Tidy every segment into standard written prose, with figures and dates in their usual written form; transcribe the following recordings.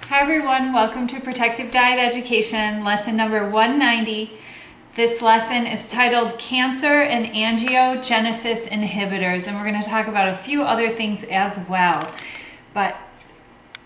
Hi everyone, welcome to Protective Diet Education, lesson number 190. This lesson is titled Cancer and Angiogenesis Inhibitors, and we're going to talk about a few other things as well. But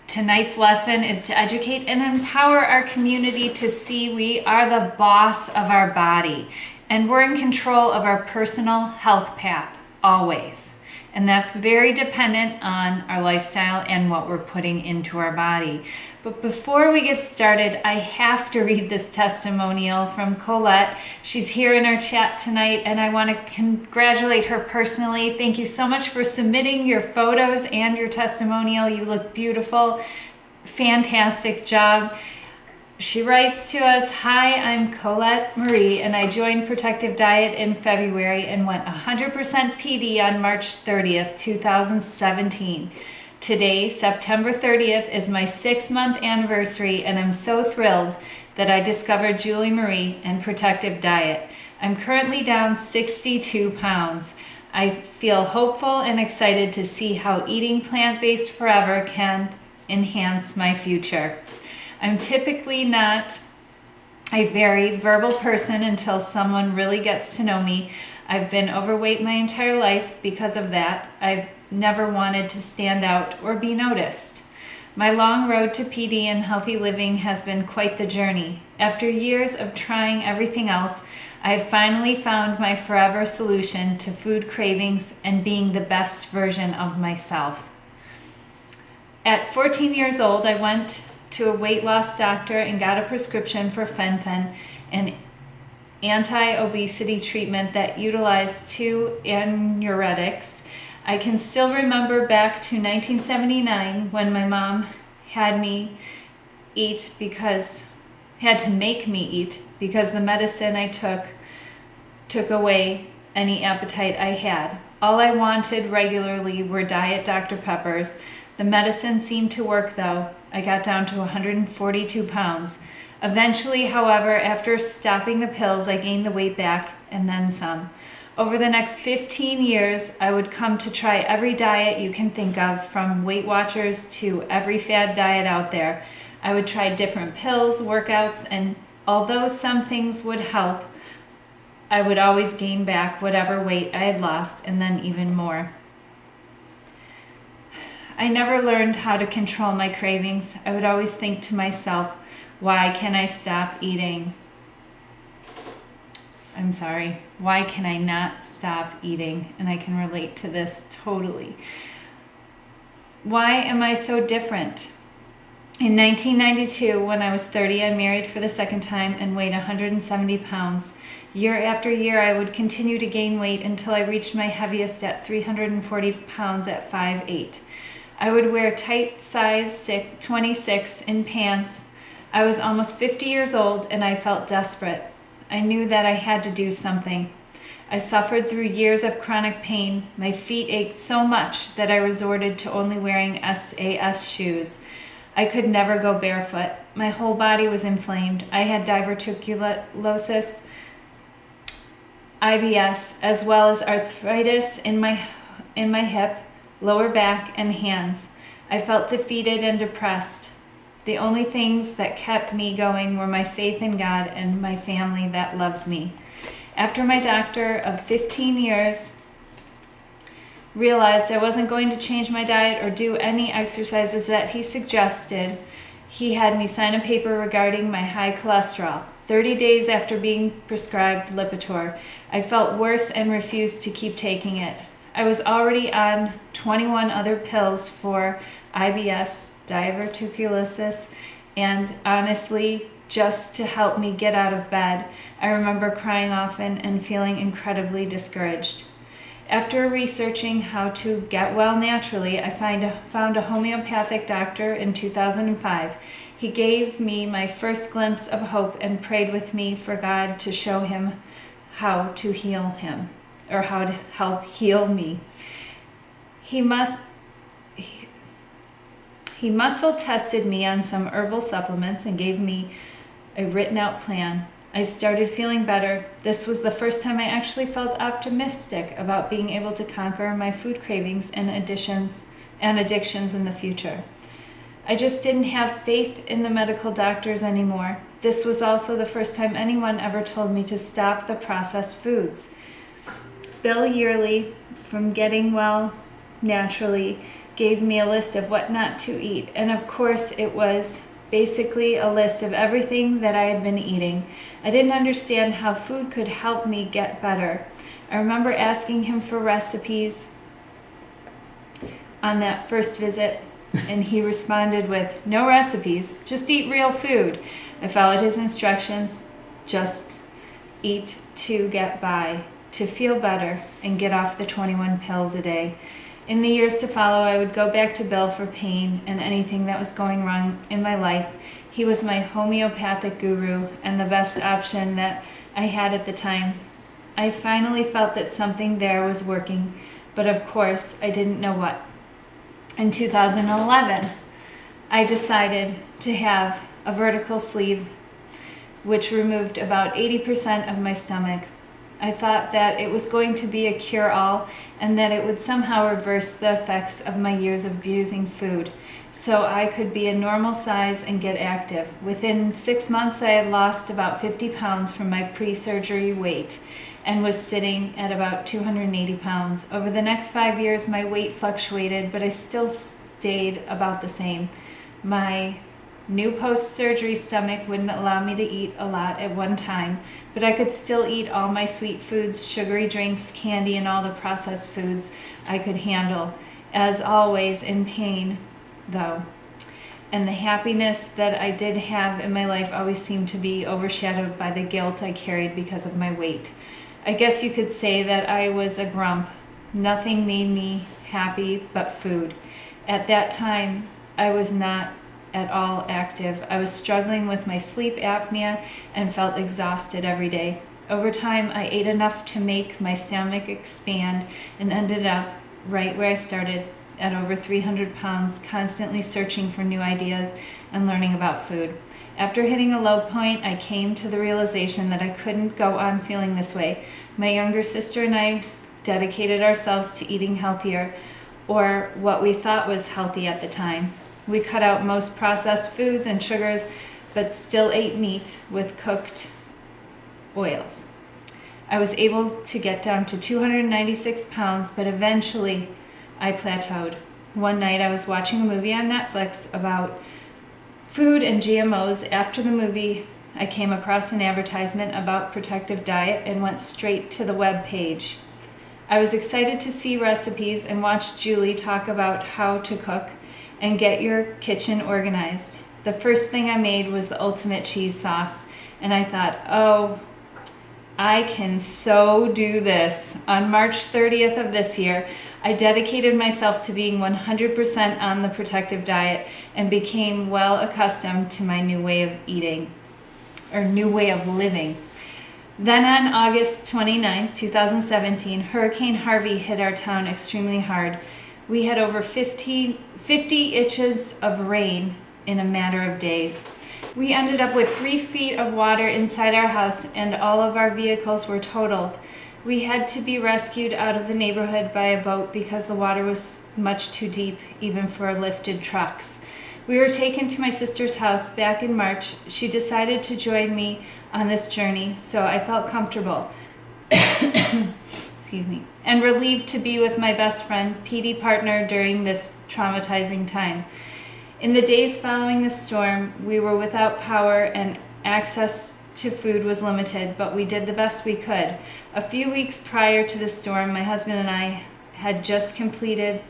tonight's lesson is to educate and empower our community to see we are the boss of our body, and we're in control of our personal health path, always. And that's very dependent on our lifestyle and what we're putting into our body. But before we get started, I have to read this testimonial from Colette. She's here in our chat tonight, and I want to congratulate her personally. Thank you so much for submitting your photos and your testimonial. You look beautiful. Fantastic job. She writes to us, "Hi, I'm Colette Marie, and I joined Protective Diet in February and went 100% PD on March 30th, 2017. Today, September 30th, is my 6-month anniversary, and I'm so thrilled that I discovered Julie Marie and Protective Diet. I'm currently down 62 pounds. I feel hopeful and excited to see how eating plant-based forever can enhance my future. I'm typically not a very verbal person until someone really gets to know me. I've been overweight my entire life because of that. I've never wanted to stand out or be noticed. My long road to PD and healthy living has been quite the journey. After years of trying everything else, I have finally found my forever solution to food cravings and being the best version of myself. At 14 years old, I went to a weight loss doctor and got a prescription for fen-phen, an anti-obesity treatment that utilized 2 diuretics. I can still remember back to 1979 when my mom had to make me eat because the medicine I took away any appetite I had. All I wanted regularly were Diet Dr. Peppers. The medicine seemed to work though. I got down to 142 pounds. Eventually, however, after stopping the pills, I gained the weight back and then some. Over the next 15 years, I would come to try every diet you can think of, from Weight Watchers to every fad diet out there. I would try different pills, workouts, and although some things would help, I would always gain back whatever weight I had lost and then even more. I never learned how to control my cravings. I would always think to myself, why can I stop eating? Why can I not stop eating? And I can relate to this totally. Why am I so different? In 1992, when I was 30, I married for the second time and weighed 170 pounds. Year after year, I would continue to gain weight until I reached my heaviest at 340 pounds at 5'8". I would wear tight size 26 in pants. I was almost 50 years old and I felt desperate. I knew that I had to do something. I suffered through years of chronic pain. My feet ached so much that I resorted to only wearing SAS shoes. I could never go barefoot. My whole body was inflamed. I had diverticulosis, IBS, as well as arthritis in my hip, lower back, and hands. I felt defeated and depressed. The only things that kept me going were my faith in God and my family that loves me. After my doctor of 15 years realized I wasn't going to change my diet or do any exercises that he suggested, he had me sign a paper regarding my high cholesterol. 30 days after being prescribed Lipitor, I felt worse and refused to keep taking it. I was already on 21 other pills for IBS, diverticulosis, and honestly, just to help me get out of bed. I remember crying often and feeling incredibly discouraged. After researching how to get well naturally, I found a homeopathic doctor in 2005. He gave me my first glimpse of hope and prayed with me for God to show him how to heal him, or how to help heal me. He muscle tested me on some herbal supplements and gave me a written out plan. I started feeling better. This was the first time I actually felt optimistic about being able to conquer my food cravings and addictions in the future. I just didn't have faith in the medical doctors anymore. This was also the first time anyone ever told me to stop the processed foods. Bill Yearly, from Getting Well Naturally, gave me a list of what not to eat, and of course it was basically a list of everything that I had been eating. I didn't understand how food could help me get better. I remember asking him for recipes on that first visit, and he responded with, "No recipes, just eat real food." I followed his instructions, just eat to get by, to feel better, and get off the 21 pills a day. In the years to follow, I would go back to Bill for pain and anything that was going wrong in my life. He was my homeopathic guru and the best option that I had at the time. I finally felt that something there was working, but of course, I didn't know what. In 2011, I decided to have a vertical sleeve, which removed about 80% of my stomach. I thought that it was going to be a cure-all and that it would somehow reverse the effects of my years of abusing food, so I could be a normal size and get active. Within 6 months, I had lost about 50 pounds from my pre-surgery weight and was sitting at about 280 pounds. Over the next 5 years, my weight fluctuated, but I still stayed about the same. My new post-surgery stomach wouldn't allow me to eat a lot at one time, but I could still eat all my sweet foods, sugary drinks, candy, and all the processed foods I could handle. As always, in pain, though. And the happiness that I did have in my life always seemed to be overshadowed by the guilt I carried because of my weight. I guess you could say that I was a grump. Nothing made me happy but food. At that time, I was not at all active. I was struggling with my sleep apnea and felt exhausted every day. Over time, I ate enough to make my stomach expand and ended up right where I started, at over 300 pounds, constantly searching for new ideas and learning about food. After hitting a low point, I came to the realization that I couldn't go on feeling this way. My younger sister and I dedicated ourselves to eating healthier, or what we thought was healthy at the time. We cut out most processed foods and sugars, but still ate meat with cooked oils. I was able to get down to 296 pounds, but eventually I plateaued. One night I was watching a movie on Netflix about food and GMOs. After the movie, I came across an advertisement about protective diet and went straight to the web page. I was excited to see recipes and watch Julie talk about how to cook and get your kitchen organized. The first thing I made was the ultimate cheese sauce, and I thought, oh, I can so do this. On March 30th of this year, I dedicated myself to being 100% on the protective diet and became well accustomed to my new way of eating, or new way of living. Then on August 29, 2017, Hurricane Harvey hit our town extremely hard. We had over 50 inches of rain in a matter of days. We ended up with 3 feet of water inside our house, and all of our vehicles were totaled. We had to be rescued out of the neighborhood by a boat because the water was much too deep, even for lifted trucks. We were taken to my sister's house back in March. She decided to join me on this journey, so I felt comfortable. Excuse me, and relieved to be with my best friend, PD partner, during this traumatizing time. In the days following the storm, we were without power and access to food was limited, but we did the best we could. A few weeks prior to the storm, my husband and I had just completed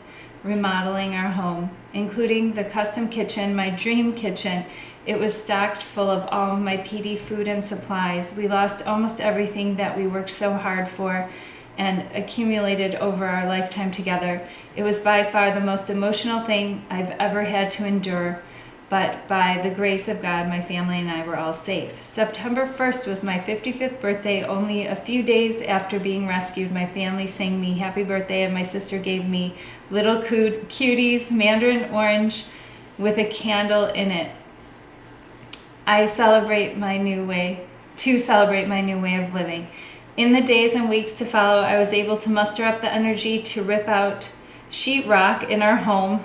remodeling our home, including the custom kitchen, my dream kitchen. It was stocked full of all of my PD food and supplies. We lost almost everything that we worked so hard for and accumulated over our lifetime together. It was by far the most emotional thing I've ever had to endure, but by the grace of God, my family and I were all safe. September 1st was my 55th birthday. Only a few days after being rescued, my family sang me happy birthday, and my sister gave me little cuties, mandarin orange with a candle in it. To celebrate my new way of living. In the days and weeks to follow, I was able to muster up the energy to rip out sheetrock in our home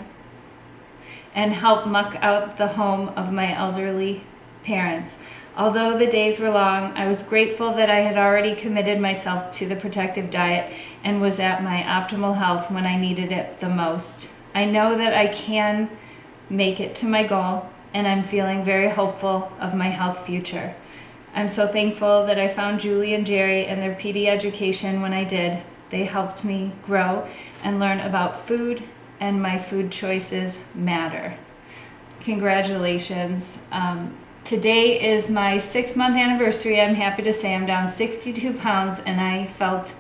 and help muck out the home of my elderly parents. Although the days were long, I was grateful that I had already committed myself to the protective diet and was at my optimal health when I needed it the most. I know that I can make it to my goal, and I'm feeling very hopeful of my health future. I'm so thankful that I found Julie and Jerry and their PD education when I did. They helped me grow and learn about food, and my food choices matter. Congratulations. Today is my 6-month anniversary. I'm happy to say I'm down 62 pounds, and I felt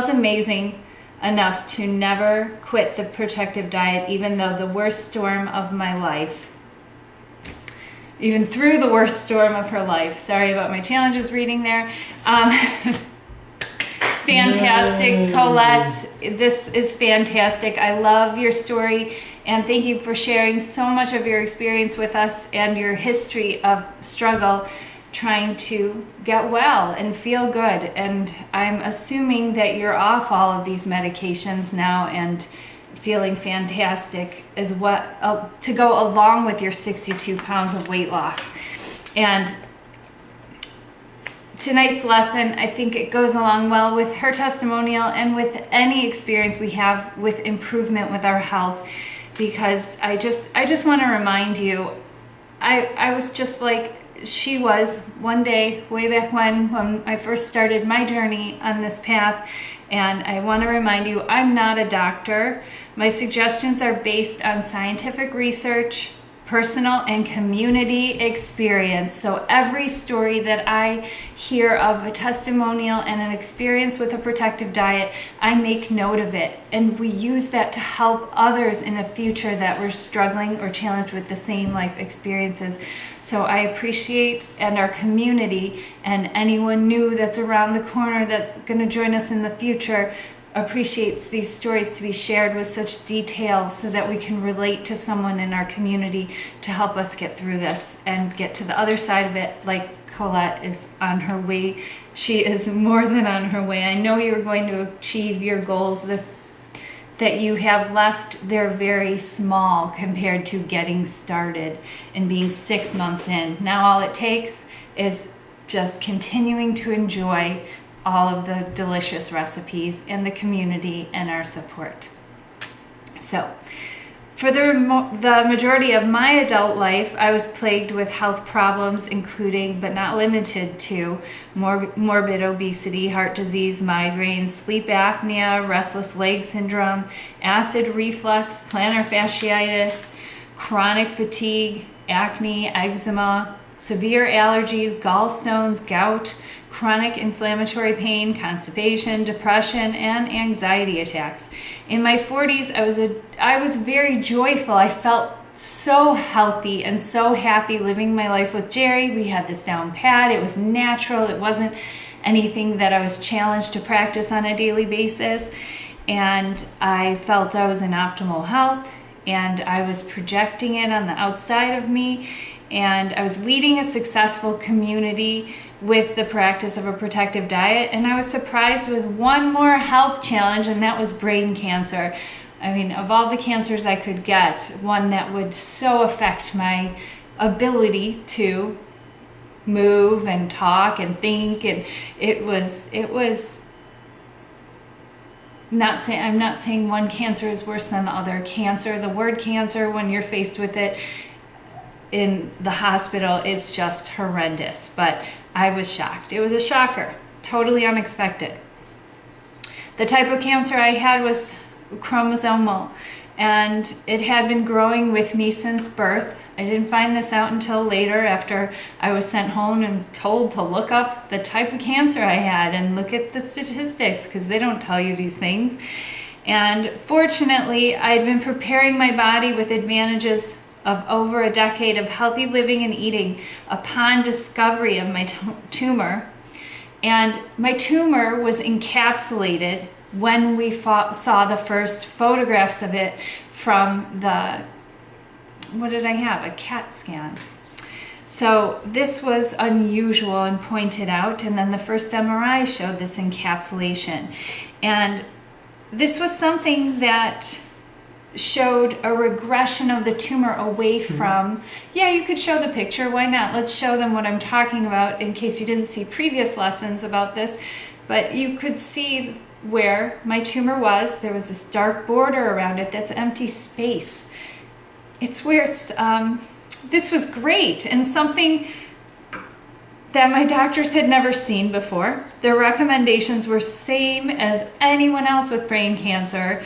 amazing enough to never quit the protective diet, even through the worst storm of her life. Sorry about my challenges reading there. Fantastic, Colette. This is fantastic. I love your story, and thank you for sharing so much of your experience with us and your history of struggle trying to get well and feel good. And I'm assuming that you're off all of these medications now and feeling fantastic as well, to go along with your 62 pounds of weight loss. And tonight's lesson, I think it goes along well with her testimonial and with any experience we have with improvement with our health, because I just want to remind you, I was just like she was one day way back when I first started my journey on this path. And I want to remind you, I'm not a doctor. My suggestions are based on scientific research, personal and community experience. So every story that I hear of a testimonial and an experience with a protective diet, I make note of it. And we use that to help others in the future that were struggling or challenged with the same life experiences. So I appreciate, and our community and anyone new that's around the corner that's going to join us in the future appreciates these stories to be shared with such detail so that we can relate to someone in our community to help us get through this and get to the other side of it, like Colette is on her way. She is more than on her way. I know you're going to achieve your goals that you have left. They're very small compared to getting started and being 6 months in. Now all it takes is just continuing to enjoy all of the delicious recipes and the community and our support. So, for the majority of my adult life, I was plagued with health problems, including but not limited to morbid obesity, heart disease, migraines, sleep apnea, restless leg syndrome, acid reflux, plantar fasciitis, chronic fatigue, acne, eczema, severe allergies, gallstones, gout, chronic inflammatory pain, constipation, depression, and anxiety attacks. In my 40s, I was very joyful. I felt so healthy and so happy living my life with Jerry. We had this down pat. It was natural. It wasn't anything that I was challenged to practice on a daily basis. And I felt I was in optimal health, and I was projecting it on the outside of me. And I was leading a successful community with the practice of a protective diet. And I was surprised with one more health challenge, and that was brain cancer. I mean, of all the cancers I could get, one that would so affect my ability to move and talk and think. And it was not saying, I'm not saying one cancer is worse than the other. Cancer, the word cancer, when you're faced with it in the hospital, is just horrendous. But I was shocked. It was a shocker, totally unexpected. The type of cancer I had was chromosomal, and it had been growing with me since birth. I didn't find this out until later, after I was sent home and told to look up the type of cancer I had and look at the statistics, because they don't tell you these things. And fortunately, I had been preparing my body with advantages of over a decade of healthy living and eating upon discovery of my tumor. And my tumor was encapsulated when we saw the first photographs of it from what did I have? A CAT scan. So this was unusual and pointed out, and then the first MRI showed this encapsulation. And this was something that showed a regression of the tumor away from, yeah, you could show the picture, why not? Let's show them what I'm talking about in case you didn't see previous lessons about this. But you could see where my tumor was. There was this dark border around it, that's empty space. It's where it's, this was great and something that my doctors had never seen before. Their recommendations were same as anyone else with brain cancer.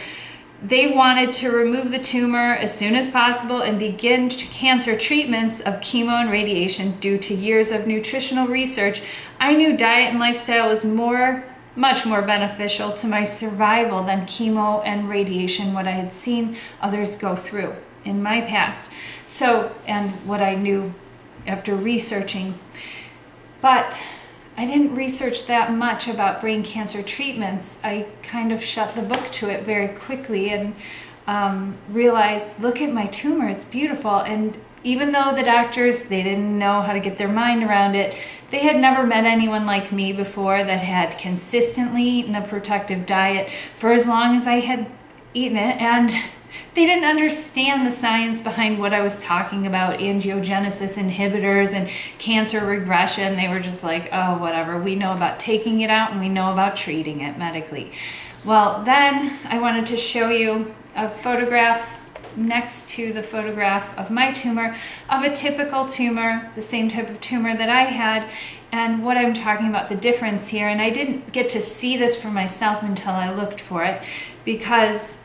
They wanted to remove the tumor as soon as possible and begin cancer treatments of chemo and radiation due to years of nutritional research. I knew diet and lifestyle was much more beneficial to my survival than chemo and radiation, what I had seen others go through in my past. So, and what I knew after researching. But I didn't research that much about brain cancer treatments. I kind of shut the book to it very quickly and realized, look at my tumor, it's beautiful. And even though the doctors, they didn't know how to get their mind around it, they had never met anyone like me before that had consistently eaten a protective diet for as long as I had eaten it. And they didn't understand the science behind what I was talking about, angiogenesis inhibitors and cancer regression. They were just like, oh, whatever. We know about taking it out and we know about treating it medically. Well, then I wanted to show you a photograph next to the photograph of my tumor, of a typical tumor, the same type of tumor that I had, and what I'm talking about, the difference here. And I didn't get to see this for myself until I looked for it, because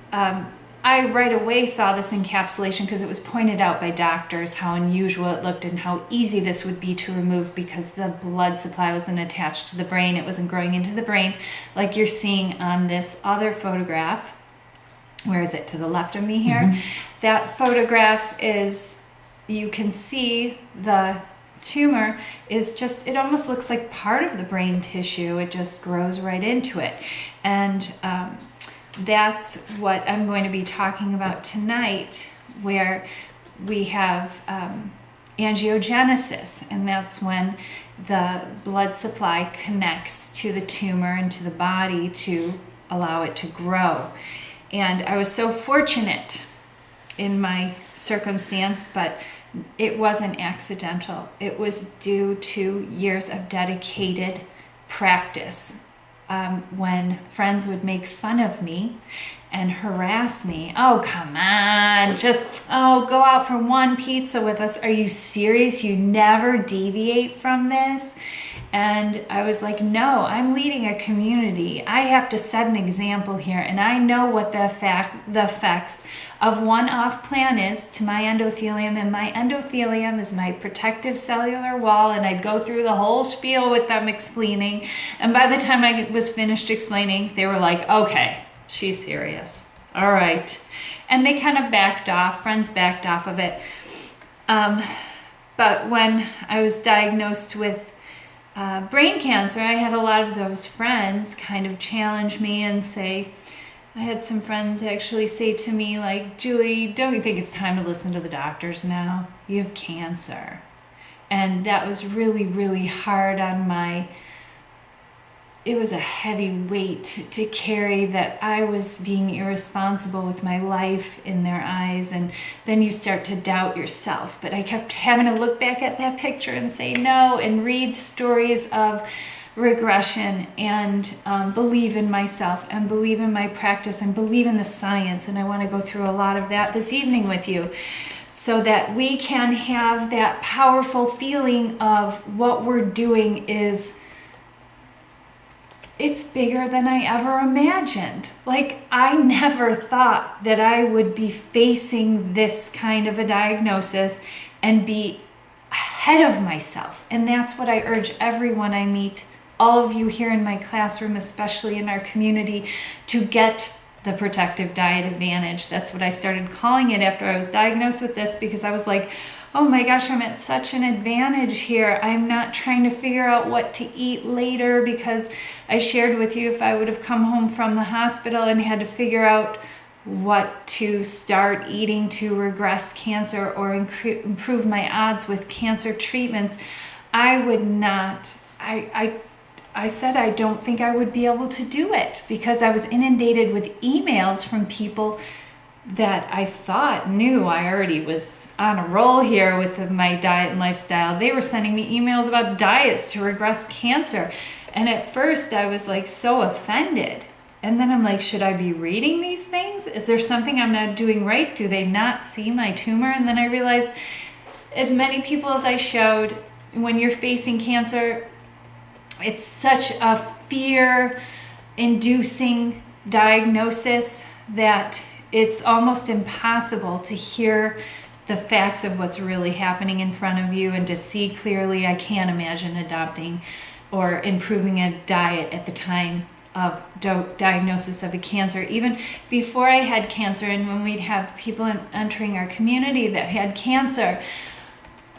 I right away saw this encapsulation because it was pointed out by doctors how unusual it looked and how easy this would be to remove because the blood supply wasn't attached to the brain. It wasn't growing into the brain like you're seeing on this other photograph. Where is it? To the left of me here. That photograph is, you can see the tumor is just, it almost looks like part of the brain tissue. It just grows right into it. And that's what I'm going to be talking about tonight, where we have angiogenesis, and that's when the blood supply connects to the tumor and to the body to allow it to grow. And I was so fortunate in my circumstance, but it wasn't accidental. It was due to years of dedicated practice. When friends would make fun of me and harass me, oh, come on, just, oh, go out for one pizza with us. Are you serious? You never deviate from this? And I was like, no, I'm leading a community. I have to set an example here. And I know what the effects of one off plan is to my endothelium. And my endothelium is my protective cellular wall. And I'd go through the whole spiel with them explaining. And by the time I was finished explaining, they were like, okay, she's serious. All right. And they kind of backed off. Friends backed off of it. But when I was diagnosed with brain cancer, I had a lot of those friends kind of challenge me and say, I had some friends actually say to me, like, Julie, don't you think it's time to listen to the doctors now? You have cancer. And that was really, really hard on my, it was a heavy weight to carry, that I was being irresponsible with my life in their eyes. And then you start to doubt yourself. But I kept having to look back at that picture and say no, and read stories of regression, and believe in myself and believe in my practice and believe in the science. And I want to go through a lot of that this evening with you, so that we can have that powerful feeling of what we're doing is, it's bigger than I ever imagined. Like, I never thought that I would be facing this kind of a diagnosis and be ahead of myself. And that's what I urge everyone I meet, all of you here in my classroom, especially in our community, to get the protective diet advantage. That's what I started calling it after I was diagnosed with this, because I was like, oh my gosh, I'm at such an advantage here. I'm not trying to figure out what to eat later, because I shared with you, if I would have come home from the hospital and had to figure out what to start eating to regress cancer or improve my odds with cancer treatments, I would not, I said I don't think I would be able to do it, because I was inundated with emails from people that I thought knew I already was on a roll here with my diet and lifestyle. They were sending me emails about diets to regress cancer. And at first I was like so offended. And then I'm like, should I be reading these things? Is there something I'm not doing right? Do they not see my tumor? And then I realized, as many people as I showed, when you're facing cancer, it's such a fear-inducing diagnosis that it's almost impossible to hear the facts of what's really happening in front of you and to see clearly. I can't imagine adopting or improving a diet at the time of diagnosis of a cancer. Even before I had cancer, and when we'd have people entering our community that had cancer,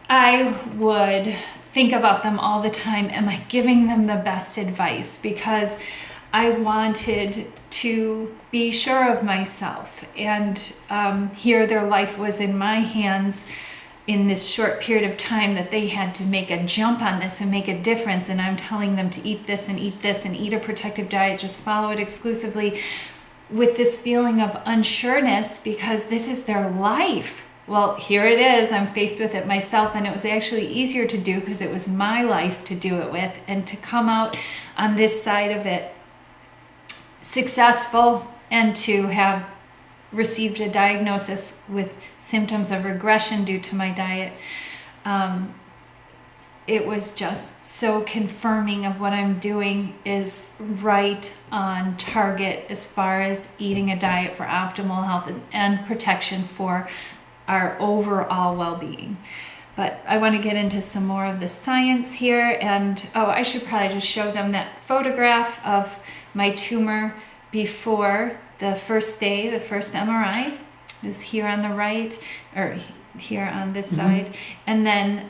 I would think about them all the time. Am I giving them the best advice? Because I wanted to be sure of myself, and here their life was in my hands in this short period of time that they had to make a jump on this and make a difference. And I'm telling them to eat this and eat this and eat a protective diet, just follow it exclusively, with this feeling of unsureness because this is their life. Well, here it is. I'm faced with it myself, and it was actually easier to do because it was my life to do it with, and to come out on this side of it successful and to have received a diagnosis with symptoms of regression due to my diet. It was just so confirming of what I'm doing is right on target as far as eating a diet for optimal health and protection for our overall well-being. But I want to get into some more of the science here. And I should probably just show them that photograph of my tumor before the first day, the first MRI is here on the right, or here on this side. And then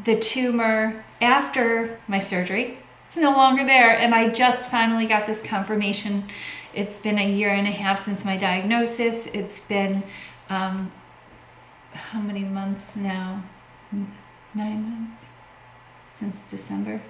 the tumor after my surgery, it's no longer there. And I just finally got this confirmation. It's been 1.5 years since my diagnosis. It's been, how many months now? 9 months since December.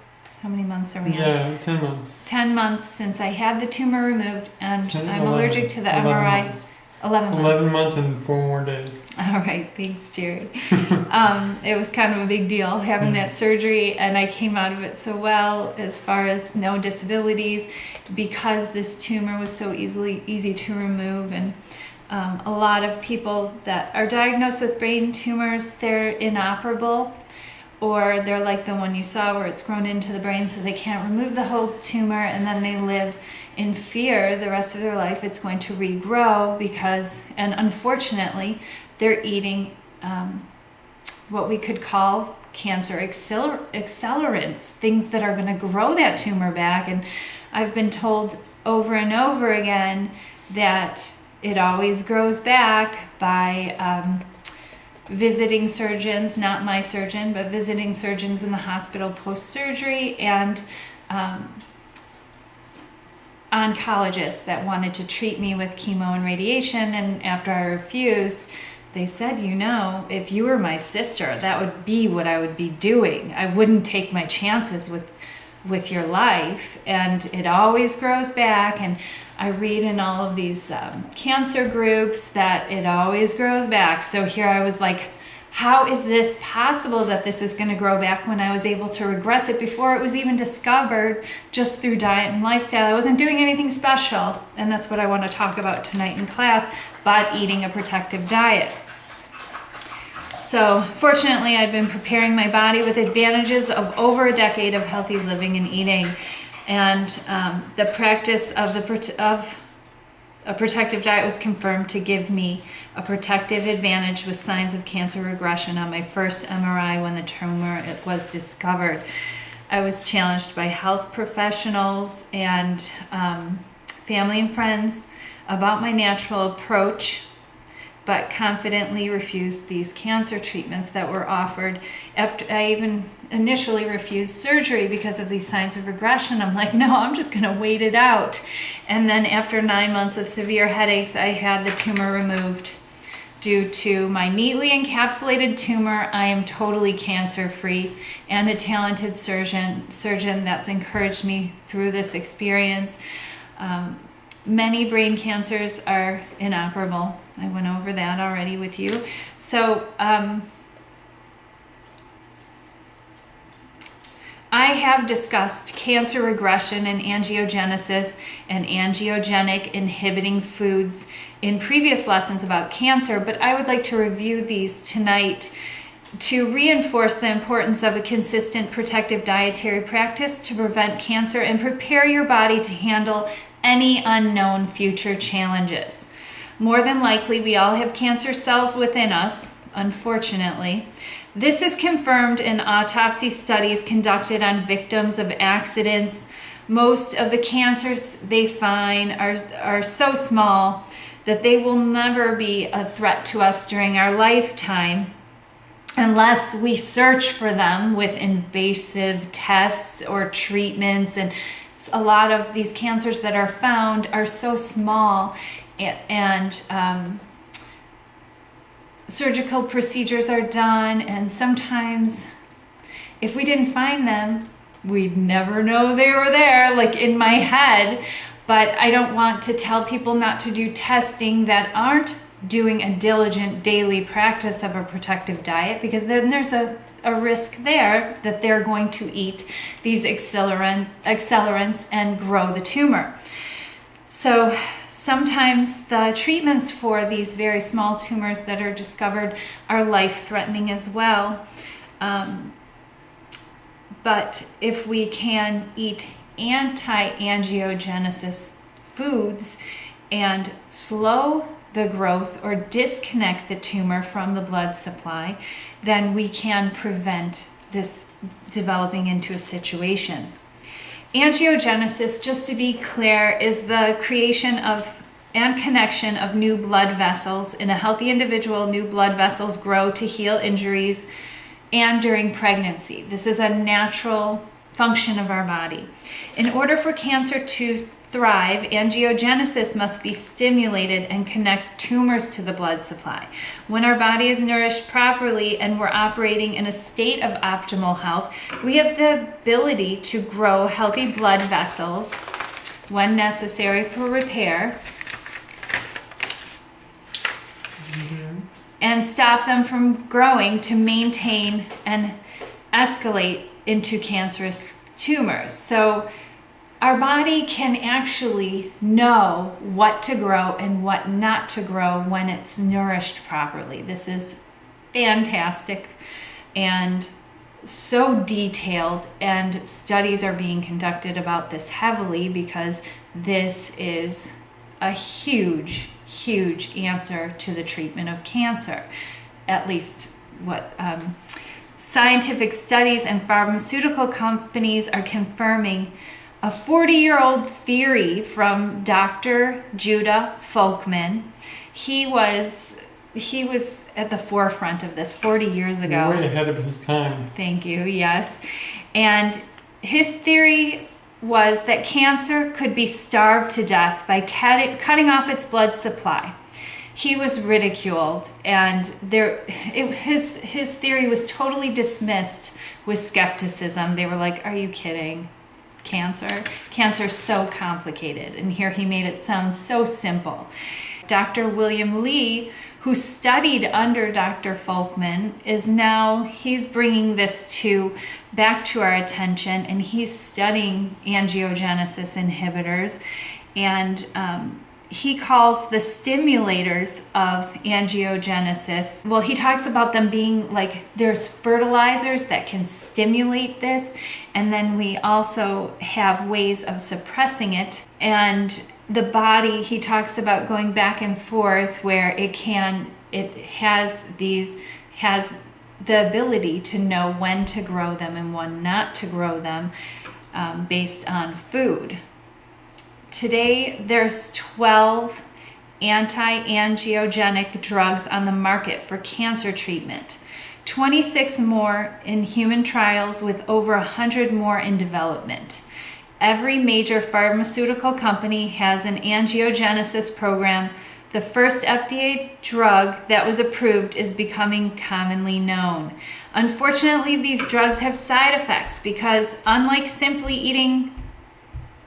How many months are we on? Yeah, 10 months. 10 months since I had the tumor removed, and I'm 11, allergic to the MRI. Months. 11 months. 11 months and 4 more days. All right, thanks, Jerry. It was kind of a big deal having that surgery, and I came out of it so well as far as no disabilities because this tumor was so easy to remove. And a lot of people that are diagnosed with brain tumors, they're inoperable, or they're like the one you saw where it's grown into the brain so they can't remove the whole tumor, and then they live in fear the rest of their life it's going to regrow because, and unfortunately, they're eating what we could call cancer accelerants, things that are going to grow that tumor back. And I've been told over and over again that it always grows back by visiting surgeons, not my surgeon, but visiting surgeons in the hospital post-surgery, and oncologists that wanted to treat me with chemo and radiation. And after I refused, they said, if you were my sister, that would be what I would be doing. I wouldn't take my chances with your life. And it always grows back. And I read in all of these cancer groups that it always grows back. So here I was like, how is this possible that this is going to grow back when I was able to regress it before it was even discovered just through diet and lifestyle? I wasn't doing anything special. And that's what I want to talk about tonight in class, but eating a protective diet. So fortunately, I've been preparing my body with advantages of over a decade of healthy living and eating. And the practice of a protective diet was confirmed to give me a protective advantage with signs of cancer regression on my first MRI when the tumor was discovered. I was challenged by health professionals and family and friends about my natural approach, but confidently refused these cancer treatments that were offered. After I even initially refused surgery because of these signs of regression, I'm like, no, I'm just gonna wait it out. And then after 9 months of severe headaches, I had the tumor removed. Due to my neatly encapsulated tumor, I am totally cancer-free, and a talented surgeon that's encouraged me through this experience. Many brain cancers are inoperable. I went over that already with you. So I have discussed cancer regression and angiogenesis and angiogenic inhibiting foods in previous lessons about cancer, but I would like to review these tonight to reinforce the importance of a consistent protective dietary practice to prevent cancer and prepare your body to handle any unknown future challenges. More than likely, we all have cancer cells within us, unfortunately. This is confirmed in autopsy studies conducted on victims of accidents. Most of the cancers they find are so small that they will never be a threat to us during our lifetime unless we search for them with invasive tests or treatments. And a lot of these cancers that are found are so small, and surgical procedures are done, and sometimes if we didn't find them, we'd never know they were there, like in my head. But I don't want to tell people not to do testing that aren't doing a diligent daily practice of a protective diet, because then there's a risk there that they're going to eat these accelerants and grow the tumor. So sometimes the treatments for these very small tumors that are discovered are life-threatening as well. But if we can eat anti-angiogenesis foods and slow the growth or disconnect the tumor from the blood supply, then we can prevent this developing into a situation. Angiogenesis, just to be clear, is the creation of and connection of new blood vessels. In a healthy individual, new blood vessels grow to heal injuries and during pregnancy. This is a natural function of our body. In order for cancer to thrive, angiogenesis must be stimulated and connect tumors to the blood supply. When our body is nourished properly and we're operating in a state of optimal health, we have the ability to grow healthy blood vessels when necessary for repair and stop them from growing to maintain and escalate into cancerous tumors. So our body can actually know what to grow and what not to grow when it's nourished properly. This is fantastic and so detailed, and studies are being conducted about this heavily because this is a huge answer to the treatment of cancer. At least what scientific studies and pharmaceutical companies are confirming. A 40-year-old theory from Dr. Judah Folkman. He was at the forefront of this 40 years ago. Way ahead of his time. Thank you, yes. And his theory was that cancer could be starved to death by cutting off its blood supply. He was ridiculed, and his theory was totally dismissed with skepticism. They were like, "Are you kidding? Cancer's so complicated." And here he made it sound so simple. Dr. William Lee, who studied under Dr. Folkman, he's bringing this back to our attention, and he's studying angiogenesis inhibitors, and he calls the stimulators of angiogenesis, well, he talks about them being like there's fertilizers that can stimulate this, and then we also have ways of suppressing it. And the body, he talks about going back and forth where it has the ability to know when to grow them and when not to grow them based on food. Today, there's 12 anti-angiogenic drugs on the market for cancer treatment, 26 more in human trials with over 100 more in development. Every major pharmaceutical company has an angiogenesis program. The first FDA drug that was approved is becoming commonly known. Unfortunately, these drugs have side effects because, unlike simply eating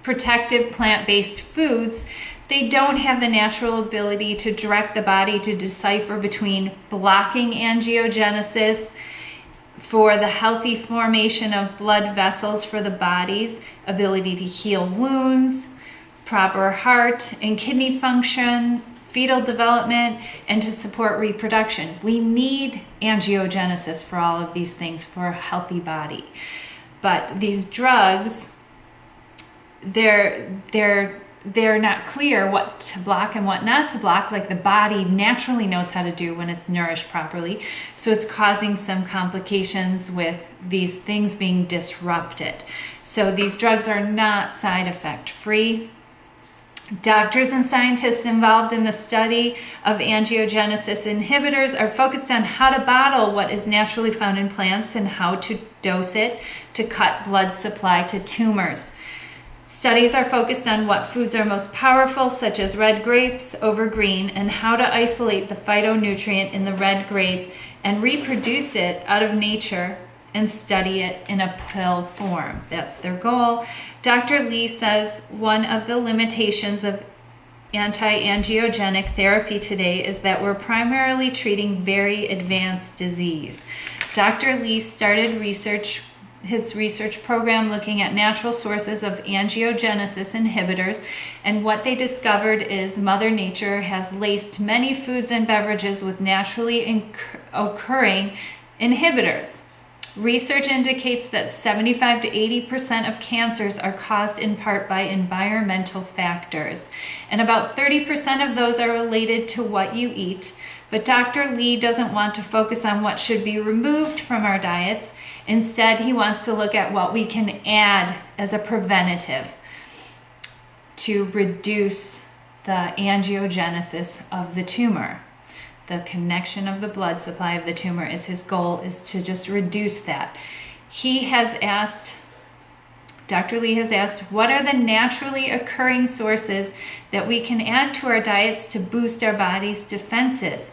protective plant-based foods, They don't have the natural ability to direct the body to decipher between blocking angiogenesis for the healthy formation of blood vessels for the body's ability to heal wounds, proper heart and kidney function, fetal development, and to support reproduction. We need angiogenesis for all of these things for a healthy body. But these drugs, they're not clear what to block and what not to block, like the body naturally knows how to do when it's nourished properly. So it's causing some complications with these things being disrupted. So these drugs are not side effect free. Doctors and scientists involved in the study of angiogenesis inhibitors are focused on how to bottle what is naturally found in plants and how to dose it to cut blood supply to tumors. Studies are focused on what foods are most powerful, such as red grapes over green, and how to isolate the phytonutrient in the red grape and reproduce it out of nature and study it in a pill form. That's their goal. Dr. Lee says one of the limitations of anti-angiogenic therapy today is that we're primarily treating very advanced disease. Dr. Lee started his research program looking at natural sources of angiogenesis inhibitors, and what they discovered is Mother Nature has laced many foods and beverages with naturally occurring inhibitors. Research indicates that 75 to 80% of cancers are caused in part by environmental factors, and about 30% of those are related to what you eat. But Dr. Lee doesn't want to focus on what should be removed from our diets. Instead, he wants to look at what we can add as a preventative to reduce the angiogenesis of the tumor. The connection of the blood supply of the tumor is his goal, is to just reduce that. Dr. Lee has asked, what are the naturally occurring sources that we can add to our diets to boost our body's defenses?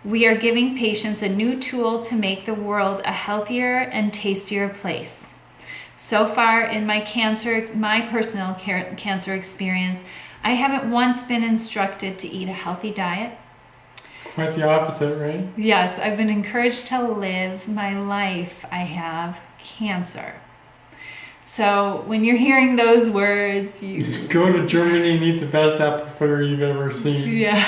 We are giving patients a new tool to make the world a healthier and tastier place. So far in my personal cancer experience, I haven't once been instructed to eat a healthy diet. Quite the opposite, right? Yes, I've been encouraged to live my life. I have cancer. So when you're hearing those words, you go to Germany and eat the best apple fritter you've ever seen. Yeah.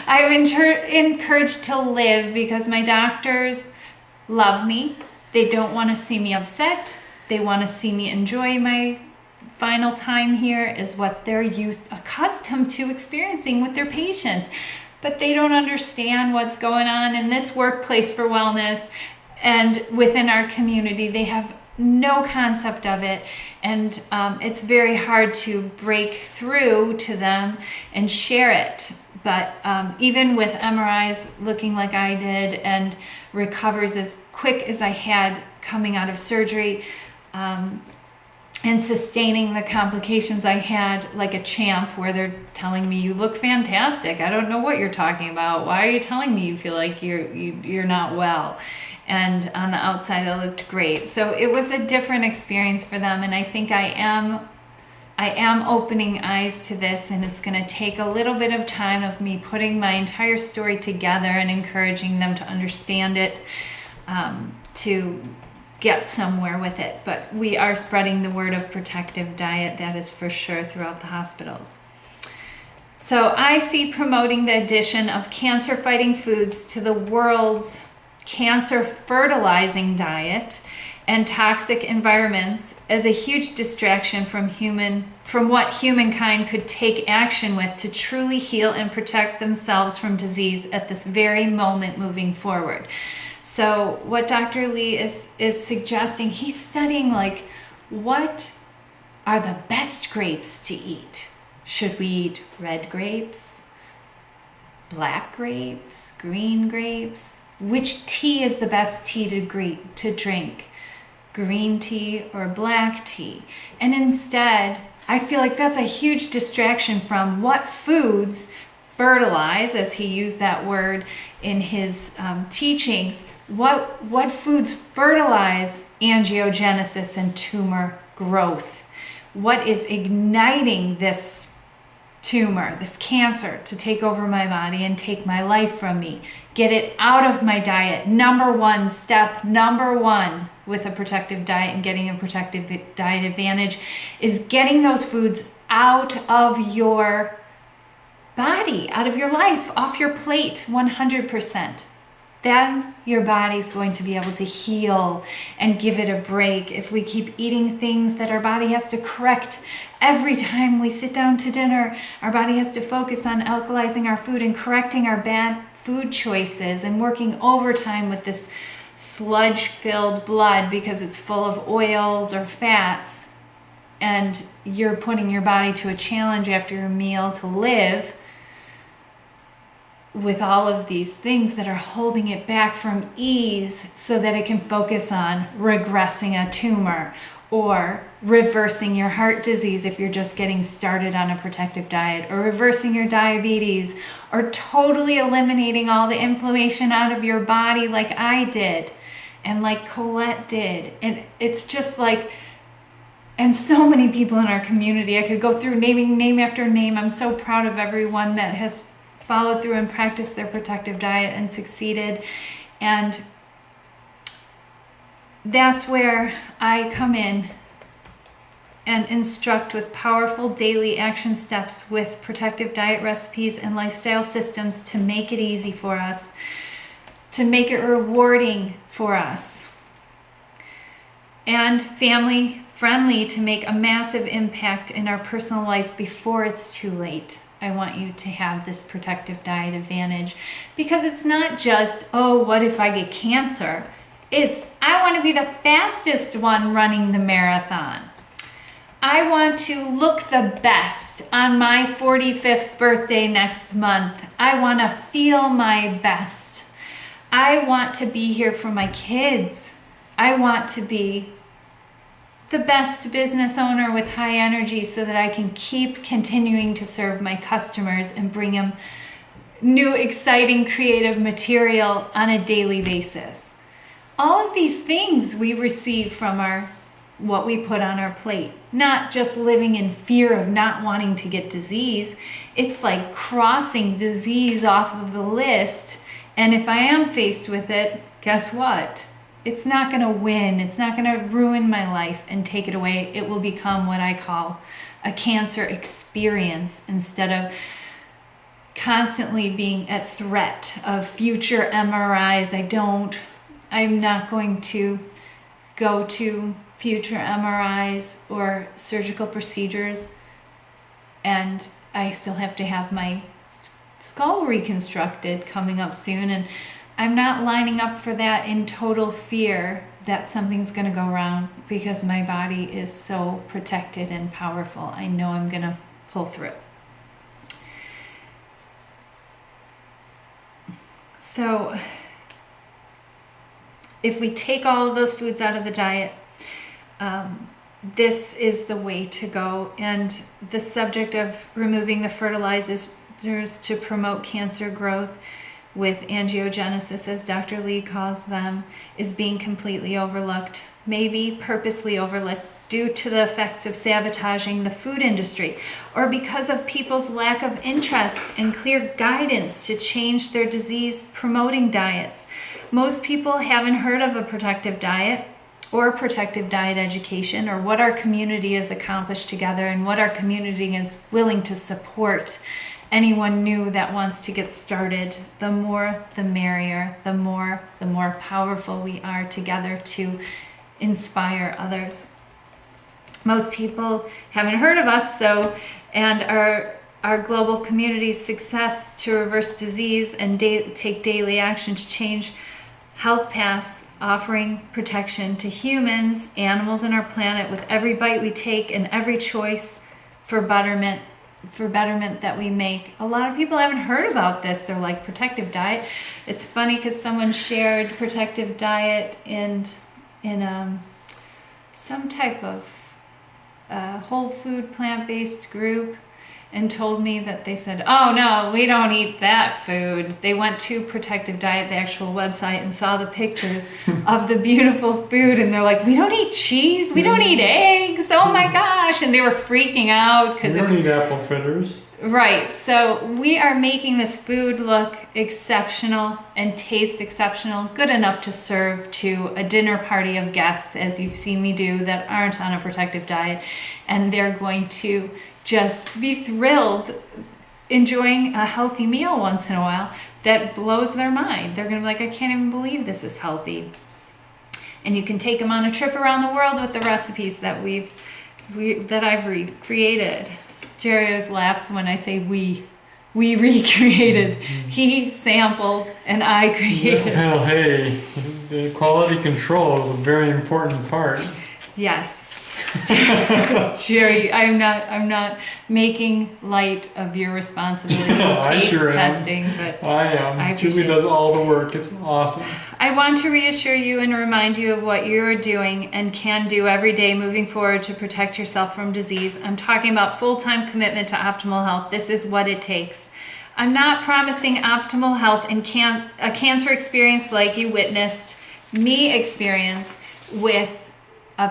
I'm encouraged to live because my doctors love me. They don't want to see me upset. They want to see me enjoy my final time here, is what they're accustomed to experiencing with their patients. But they don't understand what's going on in this workplace for wellness and within our community. They have no concept of it, and it's very hard to break through to them and share it. But even with MRIs looking like I did and recovers as quick as I had coming out of surgery, and sustaining the complications I had like a champ, where they're telling me, you look fantastic. I don't know what you're talking about. Why are you telling me you feel like you're not well? And on the outside, I looked great. So it was a different experience for them. And I think I am opening eyes to this, and it's going to take a little bit of time of me putting my entire story together and encouraging them to understand it, to get somewhere with it. But we are spreading the word of protective diet, that is for sure, throughout the hospitals. So I see promoting the addition of cancer-fighting foods to the world's cancer fertilizing diet and toxic environments as a huge distraction from what humankind could take action with to truly heal and protect themselves from disease at this very moment moving forward. So what Dr. Lee is suggesting, he's studying like, what are the best grapes to eat? Should we eat red grapes, black grapes, green grapes? Which tea is the best tea to drink? Green tea or black tea? And instead, I feel like that's a huge distraction from what foods fertilize, as he used that word in his teachings. What foods fertilize angiogenesis and tumor growth? What is igniting this tumor, this cancer, to take over my body and take my life from me. Get it out of my diet. Step number one with a protective diet and getting a protective diet advantage is getting those foods out of your body, out of your life, off your plate, 100%. Then your body's going to be able to heal and give it a break. If we keep eating things that our body has to correct every time we sit down to dinner, our body has to focus on alkalizing our food and correcting our bad food choices and working overtime with this sludge-filled blood because it's full of oils or fats, and you're putting your body to a challenge after your meal to live with all of these things that are holding it back from ease so that it can focus on regressing a tumor or reversing your heart disease if you're just getting started on a protective diet, or reversing your diabetes, or totally eliminating all the inflammation out of your body like I did and like Colette did. And it's just like, and so many people in our community, I could go through naming name after name. I'm so proud of everyone that has followed through and practiced their protective diet and succeeded. And that's where I come in and instruct with powerful daily action steps with protective diet recipes and lifestyle systems to make it easy for us, to make it rewarding for us, and family friendly to make a massive impact in our personal life before it's too late. I want you to have this protective diet advantage because it's not just, oh, what if I get cancer? It's, I want to be the fastest one running the marathon. I want to look the best on my 45th birthday next month. I want to feel my best. I want to be here for my kids. I want to be the best business owner with high energy so that I can keep continuing to serve my customers and bring them new, exciting, creative material on a daily basis. All of these things we receive from what we put on our plate, not just living in fear of not wanting to get disease. It's like crossing disease off of the list. And if I am faced with it, guess what? It's not going to win. It's not going to ruin my life and take it away. It will become what I call a cancer experience instead of constantly being at threat of future MRIs. I'm not going to go to future MRIs or surgical procedures, and I still have to have my skull reconstructed coming up soon, and I'm not lining up for that in total fear that something's going to go wrong because my body is so protected and powerful. I know I'm going to pull through. So if we take all of those foods out of the diet, this is the way to go. And the subject of removing the fertilizers to promote cancer growth with angiogenesis, as Dr. Lee calls them, is being completely overlooked, maybe purposely overlooked due to the effects of sabotaging the food industry, or because of people's lack of interest and clear guidance to change their disease-promoting diets. Most people haven't heard of a protective diet or protective diet education, or what our community has accomplished together and what our community is willing to support anyone new that wants to get started. The more, the merrier. The more powerful we are together to inspire others. Most people haven't heard of us, and our global community's success to reverse disease and take daily action to change health paths, offering protection to humans, animals, and our planet with every bite we take and every choice for betterment that we make. A lot of people haven't heard about this. They're like, protective diet. It's funny because someone shared protective diet in some type of whole food plant-based group and told me that they said, oh no, we don't eat that food. They went to Protective Diet, the actual website, and saw the pictures of the beautiful food, and they're like, we don't eat cheese, we don't eat eggs, oh my gosh. And they were freaking out because we don't eat apple fritters. Right, so we are making this food look exceptional and taste exceptional, good enough to serve to a dinner party of guests, as you've seen me do, that aren't on a protective diet, and they're going to just be thrilled enjoying a healthy meal once in a while that blows their mind. They're gonna be like, I can't even believe this is healthy. And you can take them on a trip around the world with the recipes that I've recreated. Jerry always laughs when I say we recreated. He sampled and I created. Well, hey, the quality control is a very important part. Yes. So, Jerry, I'm not making light of your responsibility in taste testing, but I am. Julie does all the work. It's awesome. I want to reassure you and remind you of what you are doing and can do every day moving forward to protect yourself from disease. I'm talking about full-time commitment to optimal health. This is what it takes. I'm not promising optimal health and a cancer experience like you witnessed me experience with a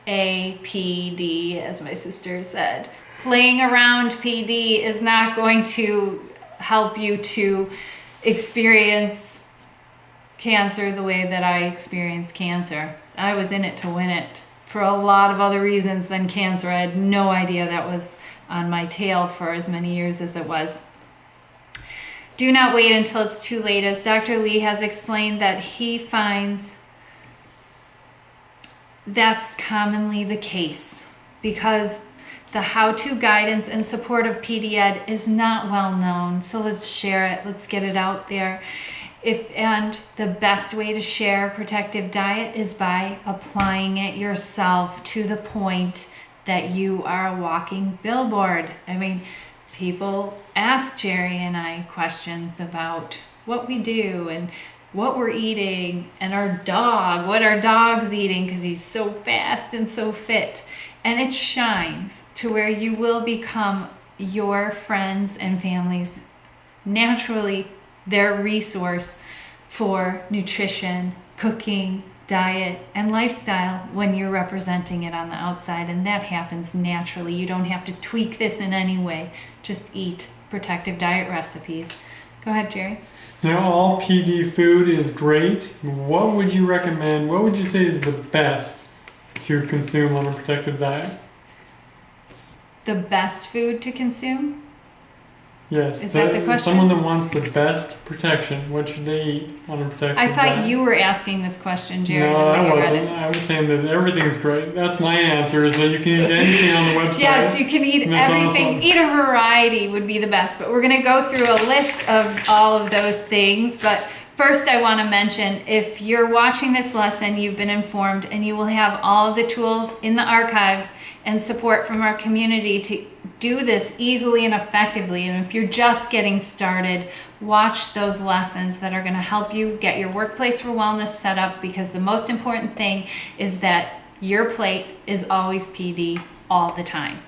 PAPD, as my sister said. Playing around PD is not going to help you to experience cancer the way that I experienced cancer. I was in it to win it for a lot of other reasons than cancer. I had no idea that was on my tail for as many years as it was. Do not wait until it's too late. As Dr. Lee has explained, that he finds that's commonly the case because the how-to guidance and support of PDED is not well known. So let's share it. Let's get it out there. And the best way to share protective diet is by applying it yourself to the point that you are a walking billboard. I mean, people ask Jerry and I questions about what we do and what we're eating, and what our dog's eating, because he's so fast and so fit. And it shines to where you will become your friends and families naturally their resource for nutrition, cooking, diet, and lifestyle when you're representing it on the outside. And that happens naturally. You don't have to tweak this in any way. Just eat protective diet recipes. Go ahead, Jerry. Now, all PD food is great. What would you recommend? What would you say is the best to consume on a protective diet? The best food to consume? Yes. Is that the question? Someone that wants the best protection, what should they eat on a protective diet? I thought you were asking this question, Jerry. No, the way I you read wasn't. it. I was saying that everything's great. That's my answer, is that you can eat anything on the website. Yes, you can eat everything. Awesome. Eat a variety would be the best. But we're going to go through a list of all of those things. But first, I want to mention, if you're watching this lesson, you've been informed, and you will have all of the tools in the archives and support from our community to do this easily and effectively. And if you're just getting started, watch those lessons that are going to help you get your workplace for wellness set up, because the most important thing is that your plate is always PD all the time.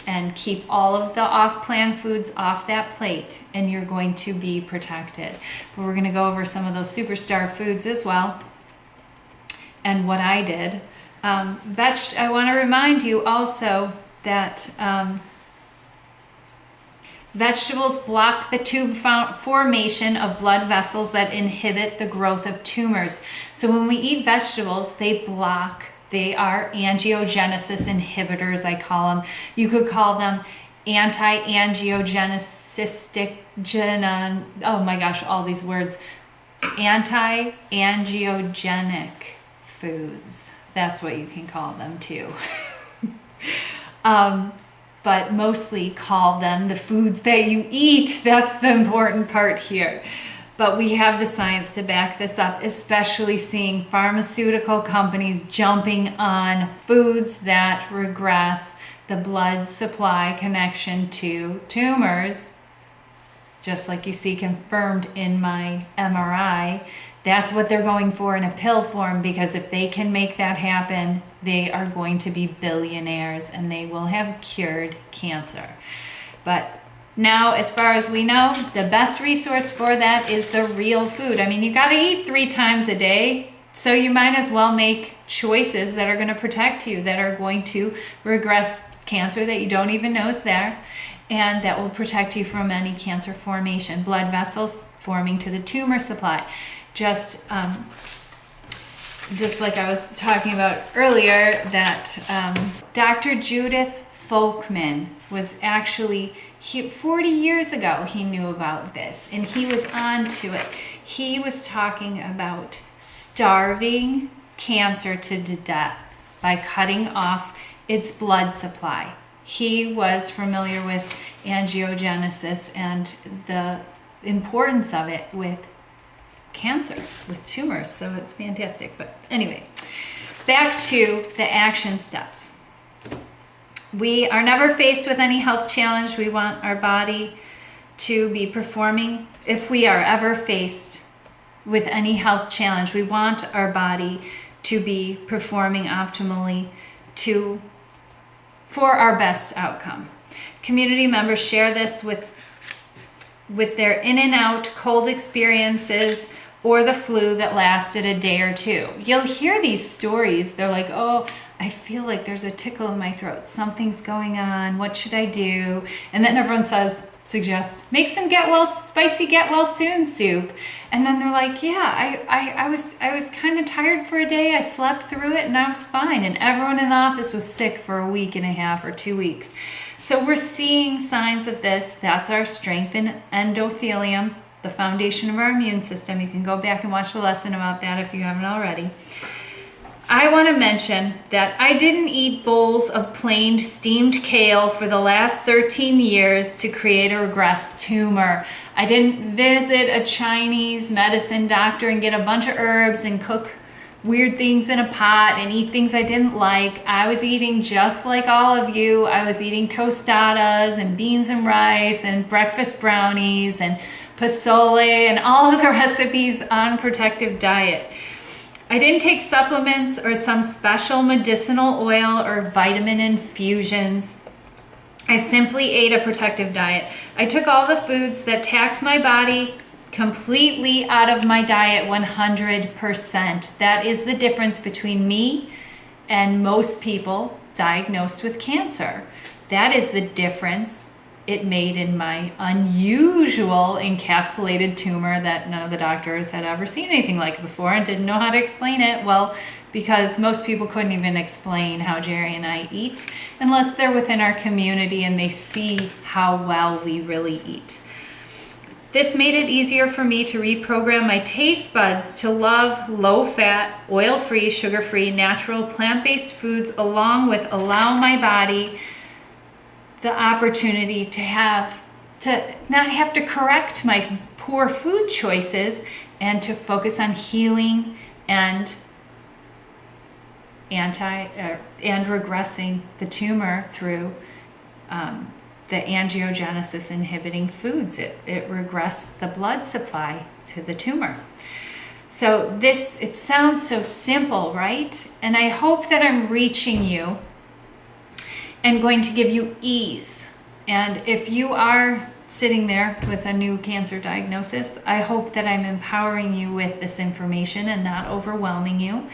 And keep all of the off-plan foods off that plate, and you're going to be protected. But we're going to go over some of those superstar foods as well, and what I did. I want to remind you also that vegetables block the tube formation of blood vessels that inhibit the growth of tumors. So when we eat vegetables, they are angiogenesis inhibitors, I call them. You could call them anti-angiogenic, oh my gosh, all these words. Anti-angiogenic foods. That's what you can call them too. But mostly call them the foods that you eat. That's the important part here. But we have the science to back this up, especially seeing pharmaceutical companies jumping on foods that regress the blood supply connection to tumors, just like you see confirmed in my MRI. That's what they're going for in a pill form, because if they can make that happen, they are going to be billionaires and they will have cured cancer. But now, as far as we know, the best resource for that is the real food. I mean, you got to eat 3 times a day, so you might as well make choices that are going to protect you, that are going to regress cancer that you don't even know is there, and that will protect you from any cancer formation. Blood vessels forming to the tumor supply. Just like I was talking about earlier, that Dr. Judith Folkman was actually, 40 years ago he knew about this, and he was on to it. He was talking about starving cancer to death by cutting off its blood supply. He was familiar with angiogenesis and the importance of it with cancer, with tumors, so it's fantastic. But anyway, back to the action steps. We are never faced with any health challenge. We want our body to be performing. If we are ever faced with any health challenge, we want our body to be performing optimally for our best outcome. Community members share this with their in and out cold experiences or the flu that lasted a day or two. You'll hear these stories. They're like, oh, I feel like there's a tickle in my throat. Something's going on. What should I do? And then everyone suggests, make some spicy get well soon soup. And then they're like, yeah, I was kind of tired for a day. I slept through it and I was fine. And everyone in the office was sick for a week and a half or 2 weeks. So we're seeing signs of this. That's our strengthened endothelium, the foundation of our immune system. You can go back and watch the lesson about that if you haven't already. I want to mention that I didn't eat bowls of plain steamed kale for the last 13 years to create a regress tumor. I didn't visit a Chinese medicine doctor and get a bunch of herbs and cook weird things in a pot and eat things I didn't like. I was eating just like all of you. I was eating tostadas and beans and rice and breakfast brownies and pozole and all of the recipes on Protective Diet. I didn't take supplements or some special medicinal oil or vitamin infusions. I simply ate a Protective Diet. I took all the foods that tax my body completely out of my diet 100%. That is the difference between me and most people diagnosed with cancer. That is the difference it made in my unusual encapsulated tumor that none of the doctors had ever seen anything like before and didn't know how to explain it. Well, because most people couldn't even explain how Jerry and I eat unless they're within our community and they see how well we really eat. This made it easier for me to reprogram my taste buds to love low-fat, oil-free, sugar-free, natural, plant-based foods, along with allow my body the opportunity to not have to correct my poor food choices and to focus on healing and regressing the tumor through the angiogenesis inhibiting foods. It regressed the blood supply to the tumor. So it sounds so simple, right? And I hope that I'm reaching you and going to give you ease. And if you are sitting there with a new cancer diagnosis, I hope that I'm empowering you with this information and not overwhelming you.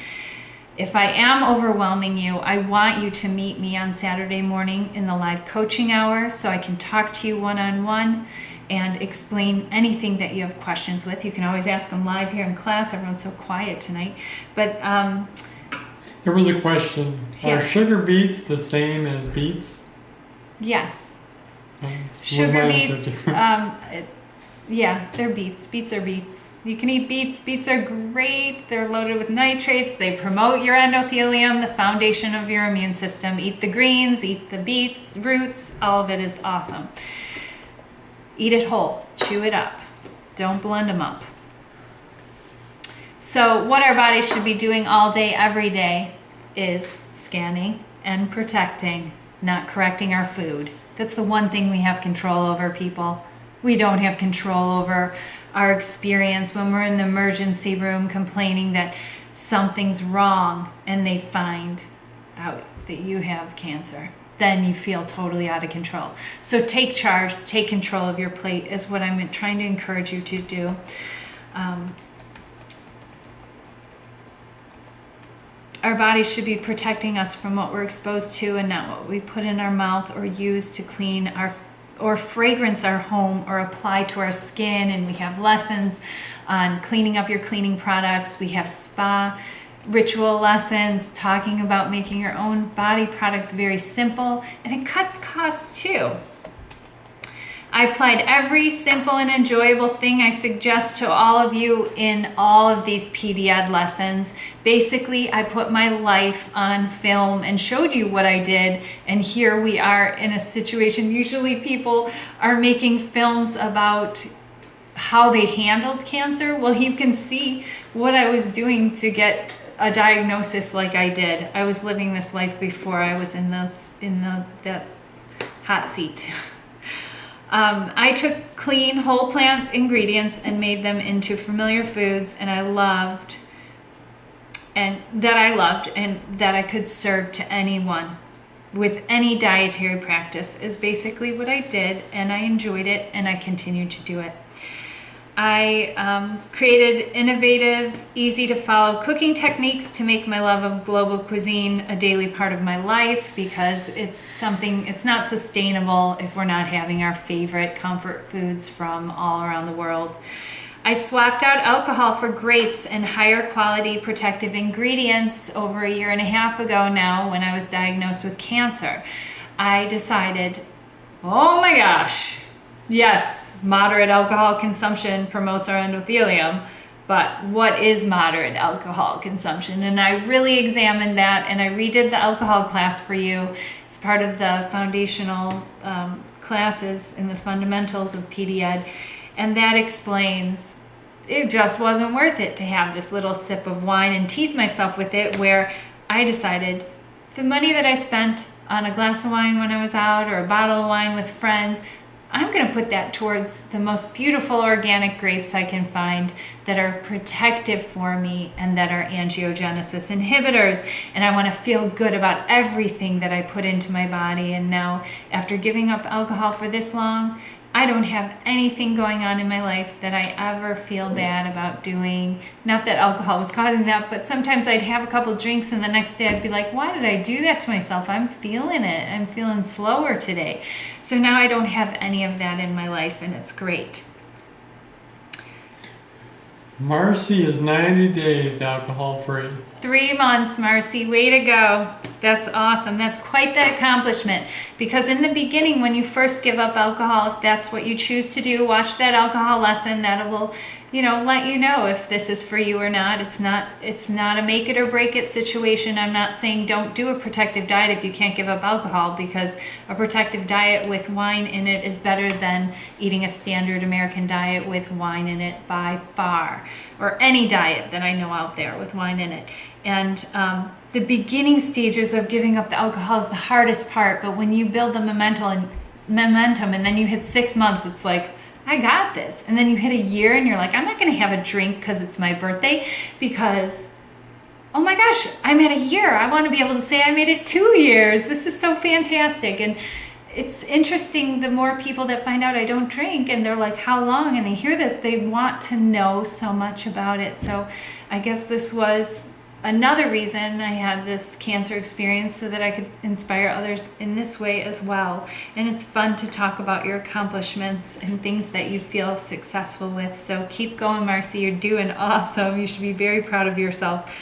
If I am overwhelming you, I want you to meet me on Saturday morning in the live coaching hour so I can talk to you one-on-one and explain anything that you have questions with. You can always ask them live here in class. Everyone's so quiet tonight. But there was a question. Yeah. Are sugar beets the same as beets? Yes. Sugar Sugar beets, yeah, they're beets. Beets are beets. You can eat beets. Beets are great. They're loaded with nitrates. They promote your endothelium, the foundation of your immune system. Eat the greens, eat the beets, roots. All of it is awesome. Eat it whole. Chew it up. Don't blend them up. So what our bodies should be doing all day, every day is scanning and protecting, not correcting our food. That's the one thing we have control over, people. We don't have control over our experience when we're in the emergency room complaining that something's wrong and they find out that you have cancer. Then you feel totally out of control. So take charge, take control of your plate is what I'm trying to encourage you to do. Our bodies should be protecting us from what we're exposed to and not what we put in our mouth or use to clean our or fragrance our home or apply to our skin. And we have lessons on cleaning up your cleaning products. We have spa ritual lessons talking about making your own body products very simple, and it cuts costs too. I applied every simple and enjoyable thing I suggest to all of you in all of these PDED lessons. Basically, I put my life on film and showed you what I did, and here we are in a situation. Usually people are making films about how they handled cancer. Well, you can see what I was doing to get a diagnosis like I did. I was living this life before I was in that hot seat. I took clean whole plant ingredients and made them into familiar foods, and I loved and that I could serve to anyone with any dietary practice is basically what I did, and I enjoyed it, and I continued to do it. I created innovative, easy to follow cooking techniques to make my love of global cuisine a daily part of my life, because it's not sustainable if we're not having our favorite comfort foods from all around the world. I swapped out alcohol for grapes and higher quality protective ingredients over 1.5 years ago now, when I was diagnosed with cancer. I decided, oh my gosh, yes, moderate alcohol consumption promotes our endothelium, but what is moderate alcohol consumption? And I really examined that, and I redid the alcohol class for you. It's part of the foundational classes in the fundamentals of PDED, and that explains it just wasn't worth it to have this little sip of wine and tease myself with it, where I decided the money that I spent on a glass of wine when I was out or a bottle of wine with friends, I'm going to put that towards the most beautiful organic grapes I can find that are protective for me and that are angiogenesis inhibitors. And I want to feel good about everything that I put into my body. And now, after giving up alcohol for this long, I don't have anything going on in my life that I ever feel bad about doing. Not that alcohol was causing that, but sometimes I'd have a couple drinks and the next day I'd be like, why did I do that to myself? I'm feeling it. I'm feeling slower today. So now I don't have any of that in my life, and it's great. Marcy is 90 days alcohol free. 3 months, Marcy. Way to go. That's awesome. That's quite the accomplishment. Because in the beginning, when you first give up alcohol, if that's what you choose to do, watch that alcohol lesson. That will, let you know if this is for you or not. It's not a make it or break it situation. I'm not saying don't do a protective diet if you can't give up alcohol, because a protective diet with wine in it is better than eating a standard American diet with wine in it by far, or any diet that I know out there with wine in it. And the beginning stages of giving up the alcohol is the hardest part, but when you build the momentum and then you hit 6 months, it's like, I got this. And then you hit 1 year and you're like, I'm not going to have a drink because it's my birthday, because, oh my gosh, I'm at 1 year. I want to be able to say I made it 2 years. This is so fantastic. And it's interesting, the more people that find out I don't drink and they're like, how long? And they hear this, they want to know so much about it. So I guess this was another reason I had this cancer experience, so that I could inspire others in this way as well. And it's fun to talk about your accomplishments and things that you feel successful with. So keep going, Marcy. You're doing awesome. You should be very proud of yourself.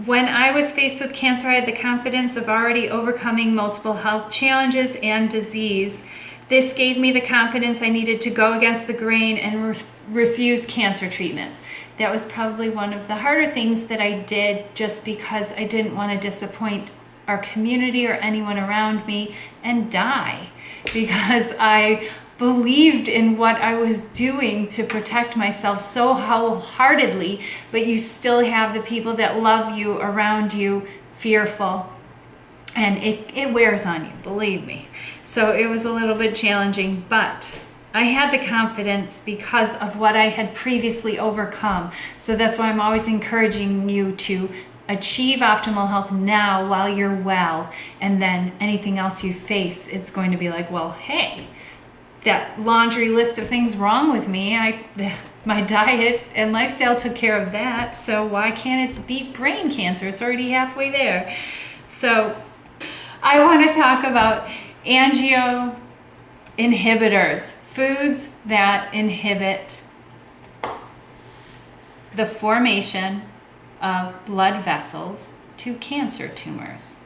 When I was faced with cancer, I had the confidence of already overcoming multiple health challenges and disease. This gave me the confidence I needed to go against the grain and refuse cancer treatments. That was probably one of the harder things that I did, just because I didn't want to disappoint our community or anyone around me and die, because I believed in what I was doing to protect myself so wholeheartedly, but you still have the people that love you around you fearful. And it wears on you, believe me. So it was a little bit challenging, but I had the confidence because of what I had previously overcome. So that's why I'm always encouraging you to achieve optimal health now while you're well. And then anything else you face, it's going to be like, well, hey, that laundry list of things wrong with me, my diet and lifestyle took care of that. So why can't it beat brain cancer? It's already halfway there. So I want to talk about angio inhibitors, foods that inhibit the formation of blood vessels to cancer tumors.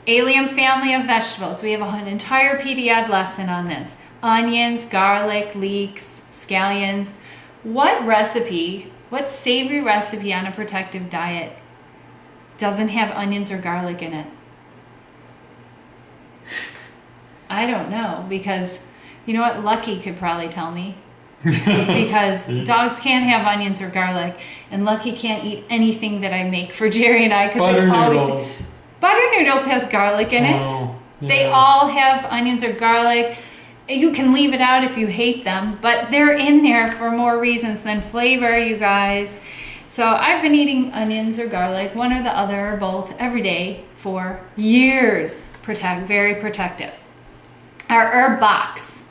Allium family of vegetables. We have an entire PDAD lesson on this. Onions, garlic, leeks, scallions. What savory recipe on a protective diet doesn't have onions or garlic in it? I don't know, because you know what? Lucky could probably tell me. Because dogs can't have onions or garlic, and Lucky can't eat anything that I make for Jerry and I, because they always... Butter noodles has garlic in it. Oh, yeah. They all have onions or garlic. You can leave it out if you hate them, but they're in there for more reasons than flavor, you guys. So I've been eating onions or garlic, one or the other, or both, every day for years. Very protective. Our herb box.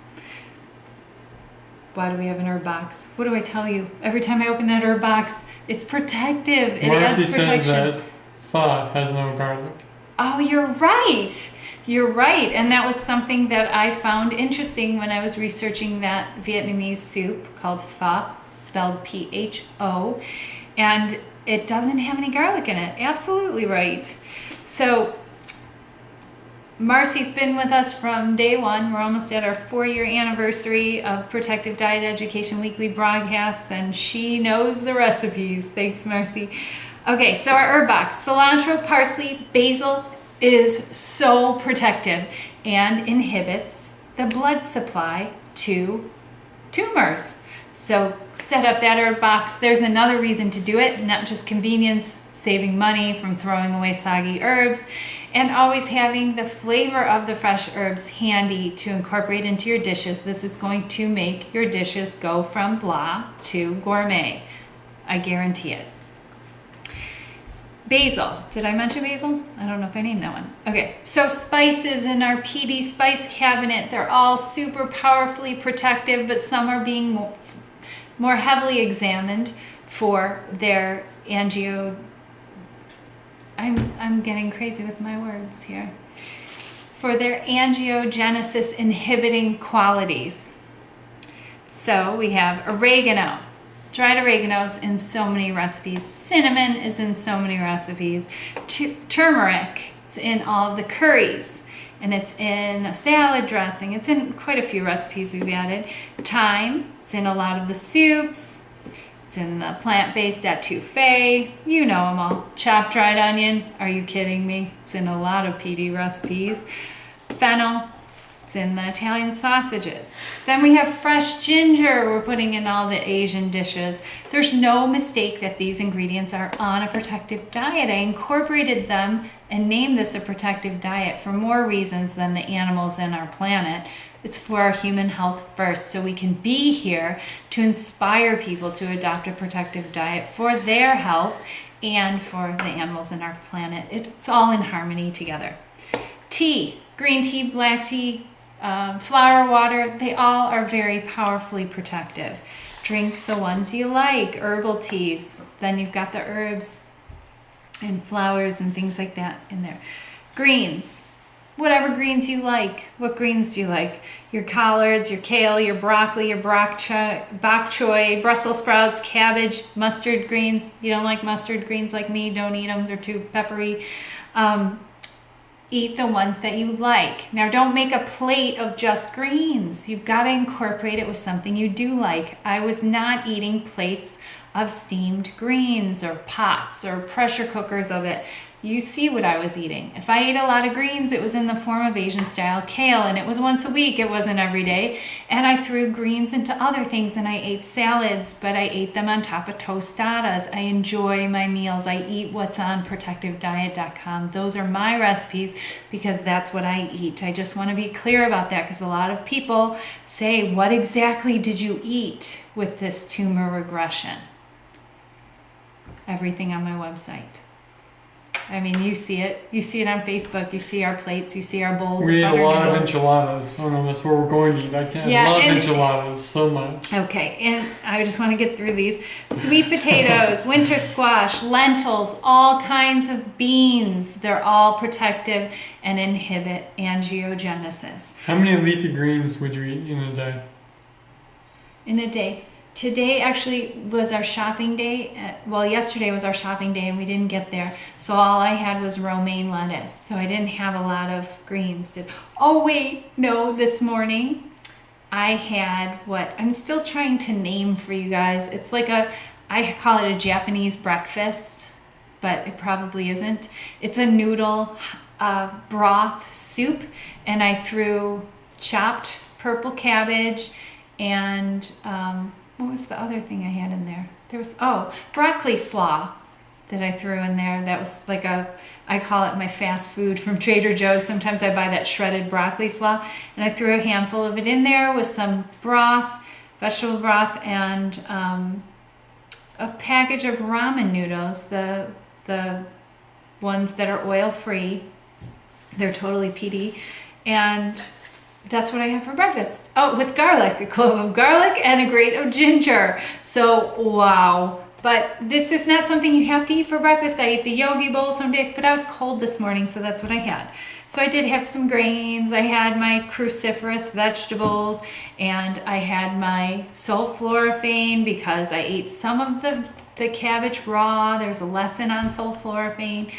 Why do we have an herb box? What do I tell you? Every time I open that herb box, it's protective. It adds protection. Said that pho has no garlic. Oh, you're right. You're right. And that was something that I found interesting when I was researching that Vietnamese soup called pho, spelled P-H-O. And it doesn't have any garlic in it. Absolutely right. So Marcy's been with us from day one. We're almost at our 4-year anniversary of Protective Diet Education Weekly broadcasts, and she knows the recipes. Thanks, Marcy. Okay, so our herb box. Cilantro, parsley, basil is so protective and inhibits the blood supply to tumors. So set up that herb box. There's another reason to do it, not just convenience, saving money from throwing away soggy herbs, and always having the flavor of the fresh herbs handy to incorporate into your dishes. This is going to make your dishes go from blah to gourmet. I guarantee it. Basil. Did I mention basil? I don't know if I named that one. Okay, so spices in our PD spice cabinet, they're all super powerfully protective, but some are being more heavily examined for their I'm getting crazy with my words here. For their angiogenesis inhibiting qualities. So we have oregano. Dried oregano's in so many recipes. Cinnamon is in so many recipes. Turmeric, it's in all of the curries. And it's in a salad dressing. It's in quite a few recipes we've added. Thyme, it's in a lot of the soups. It's in the plant-based etouffee. You know them all. Chopped dried onion, are you kidding me? It's in a lot of PD recipes. Fennel, it's in the Italian sausages. Then we have fresh ginger we're putting in all the Asian dishes. There's no mistake that these ingredients are on a protective diet. I incorporated them and named this a protective diet for more reasons than the animals in our planet. It's for our human health first, so we can be here to inspire people to adopt a protective diet for their health and for the animals in our planet. It's all in harmony together. Tea, green tea, black tea, flower water, they all are very powerfully protective. Drink the ones you like, herbal teas. Then you've got the herbs and flowers and things like that in there. Greens, whatever greens you like. What greens do you like? Your collards, your kale, your broccoli, your bok choy, Brussels sprouts, cabbage, mustard greens. You don't like mustard greens like me, don't eat them, they're too peppery. Eat the ones that you like. Now don't make a plate of just greens. You've got to incorporate it with something you do like. I was not eating plates of steamed greens or pots or pressure cookers of it. You see what I was eating. If I ate a lot of greens, it was in the form of Asian style kale, and it was once a week, it wasn't every day. And I threw greens into other things, and I ate salads, but I ate them on top of tostadas. I enjoy my meals. I eat what's on protectivediet.com. Those are my recipes because that's what I eat. I just want to be clear about that because a lot of people say, what exactly did you eat with this tumor regression? Everything on my website. I mean, you see it. You see it on Facebook. You see our plates. You see our bowls We of eat a butter lot of noodles. enchiladas. Oh no, that's where we're going to eat. I love enchiladas so much. Okay, and I just want to get through these. Sweet potatoes, winter squash, lentils, all kinds of beans. They're all protective and inhibit angiogenesis. How many leafy greens would you eat in a day? In a day. Today actually was our shopping day. Well, yesterday was our shopping day and we didn't get there. So all I had was romaine lettuce. So I didn't have a lot of greens. Oh wait, no, this morning I had what I'm still trying to name for you guys. It's like I call it a Japanese breakfast, but it probably isn't. It's a noodle broth soup, and I threw chopped purple cabbage and what was the other thing I had in there? There was, broccoli slaw that I threw in there. That was like I call it my fast food from Trader Joe's. Sometimes I buy that shredded broccoli slaw, and I threw a handful of it in there with some broth, vegetable broth, and a package of ramen noodles, the ones that are oil-free. They're totally PD. And that's what I have for breakfast. Oh, with garlic, a clove of garlic and a grate of ginger. So, wow. But this is not something you have to eat for breakfast. I eat the yogi bowl some days, but I was cold this morning, so that's what I had. So I did have some grains. I had my cruciferous vegetables, and I had my sulforaphane because I ate some of the cabbage raw. There's a lesson on sulforaphane.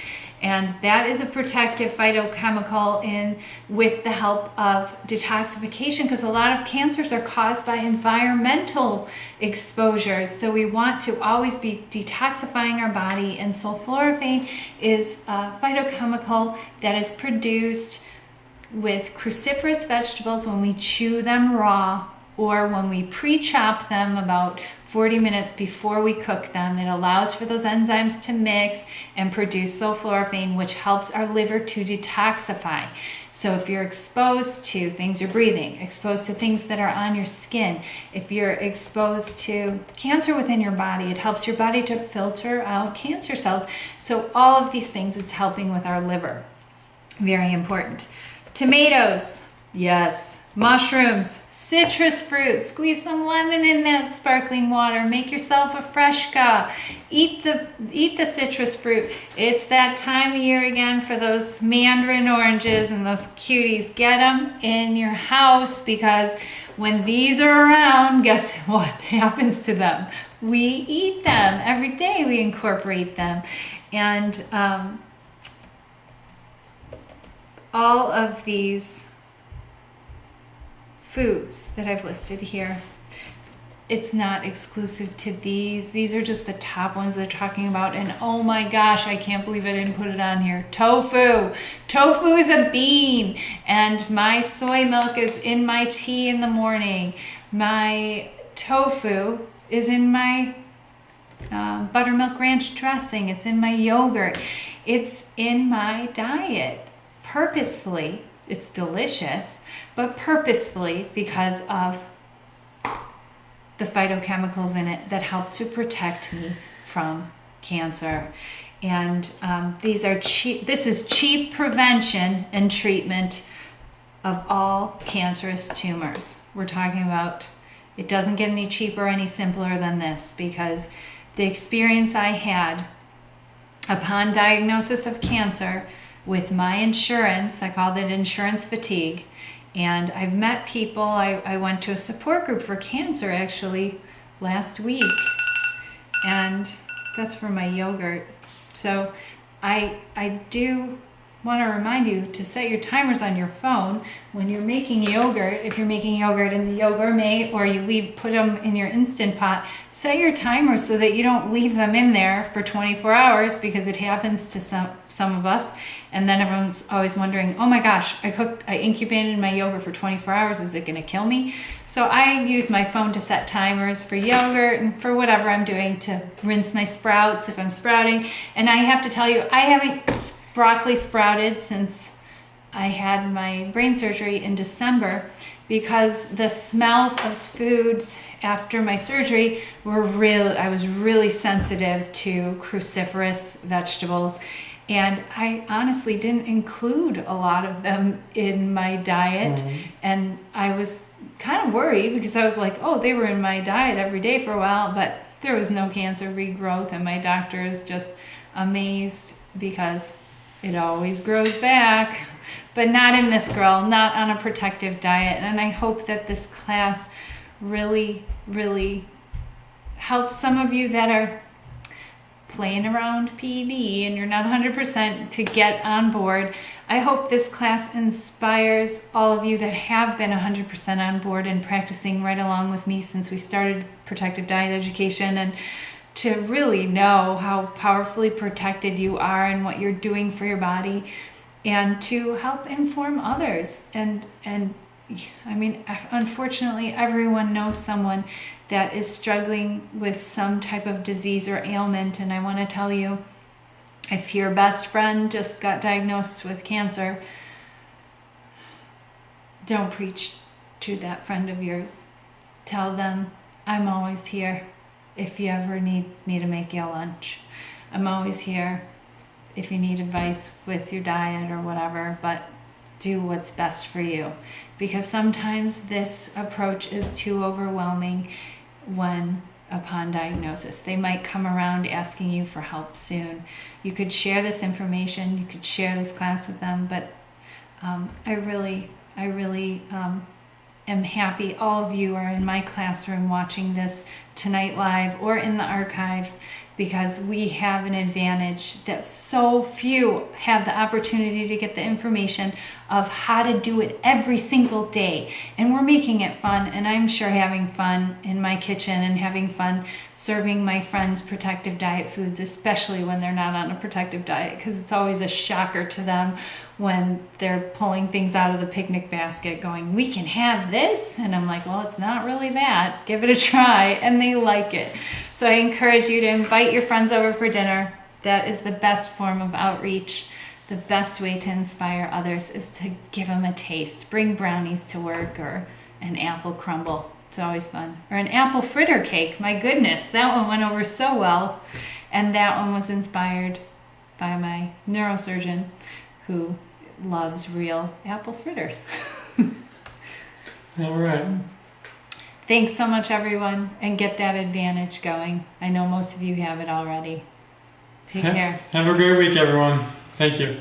And that is a protective phytochemical with the help of detoxification, because a lot of cancers are caused by environmental exposures. So we want to always be detoxifying our body, and sulforaphane is a phytochemical that is produced with cruciferous vegetables when we chew them raw or when we pre-chop them about 40 minutes before we cook them. It allows for those enzymes to mix and produce sulforaphane, which helps our liver to detoxify. So if you're exposed to things you're breathing, exposed to things that are on your skin, if you're exposed to cancer within your body, it helps your body to filter out cancer cells. So all of these things, it's helping with our liver. Very important. Tomatoes, yes. Mushrooms, citrus fruit, squeeze some lemon in that sparkling water, make yourself a freshka, eat the citrus fruit. It's that time of year again for those mandarin oranges and those cuties. Get them in your house, because when these are around, guess what happens to them? We eat them every day. We incorporate them. And all of these foods that I've listed here, it's not exclusive to these. These are just the top ones they're talking about. And oh my gosh, I can't believe I didn't put it on here. Tofu. Tofu is a bean, and my soy milk is in my tea in the morning. My tofu is in my buttermilk ranch dressing. It's in my yogurt. It's in my diet purposefully. It's delicious, but purposefully, because of the phytochemicals in it that help to protect me from cancer. And these are cheap. This is cheap prevention and treatment of all cancerous tumors. We're talking about, it doesn't get any cheaper, any simpler than this, because the experience I had upon diagnosis of cancer with my insurance, I called it insurance fatigue. And I've met people, I went to a support group for cancer actually last week, and that's for my yogurt. So I do want to remind you to set your timers on your phone when you're making yogurt. If you're making yogurt in the Yogurmate, or you put them in your Instant Pot, set your timers so that you don't leave them in there for 24 hours, because it happens to some of us. And then everyone's always wondering, oh my gosh, I incubated my yogurt for 24 hours. Is it going to kill me? So I use my phone to set timers for yogurt and for whatever I'm doing, to rinse my sprouts if I'm sprouting. And I have to tell you, I haven't broccoli sprouted since I had my brain surgery in December, because the smells of foods after my surgery I was really sensitive to cruciferous vegetables. And I honestly didn't include a lot of them in my diet. And I was kind of worried because I was like, oh, they were in my diet every day for a while, but there was no cancer regrowth. And my doctor is just amazed because it always grows back, but not in this girl, not on a protective diet. And I hope that this class really, really helps some of you that are playing around PED and you're not 100% to get on board. I hope this class inspires all of you that have been 100% on board and practicing right along with me since we started protective diet education, and to really know how powerfully protected you are and what you're doing for your body, and to help inform others. And I mean, unfortunately, everyone knows someone that is struggling with some type of disease or ailment. And I want to tell you, if your best friend just got diagnosed with cancer, don't preach to that friend of yours. Tell them, I'm always here if you ever need me to make you lunch. I'm always here if you need advice with your diet or whatever, but do what's best for you, because sometimes this approach is too overwhelming when upon diagnosis. They might come around asking you for help soon. You could share this information, you could share this class with them, but I really am happy all of you are in my classroom watching this tonight live or in the archives, because we have an advantage that so few have the opportunity to get the information of how to do it every single day. And we're making it fun, and I'm sure having fun in my kitchen and having fun serving my friends protective diet foods, especially when they're not on a protective diet, because it's always a shocker to them when they're pulling things out of the picnic basket going, we can have this? And I'm like, well, it's not really that. Give it a try. And they like it. So I encourage you to invite your friends over for dinner. That is the best form of outreach. The best way to inspire others is to give them a taste. Bring brownies to work, or an apple crumble. It's always fun. Or an apple fritter cake. My goodness, that one went over so well. And that one was inspired by my neurosurgeon who loves real apple fritters. All right. Thanks so much, everyone, and get that advantage going. I know most of you have it already. Take care. Have a great week, everyone. Thank you.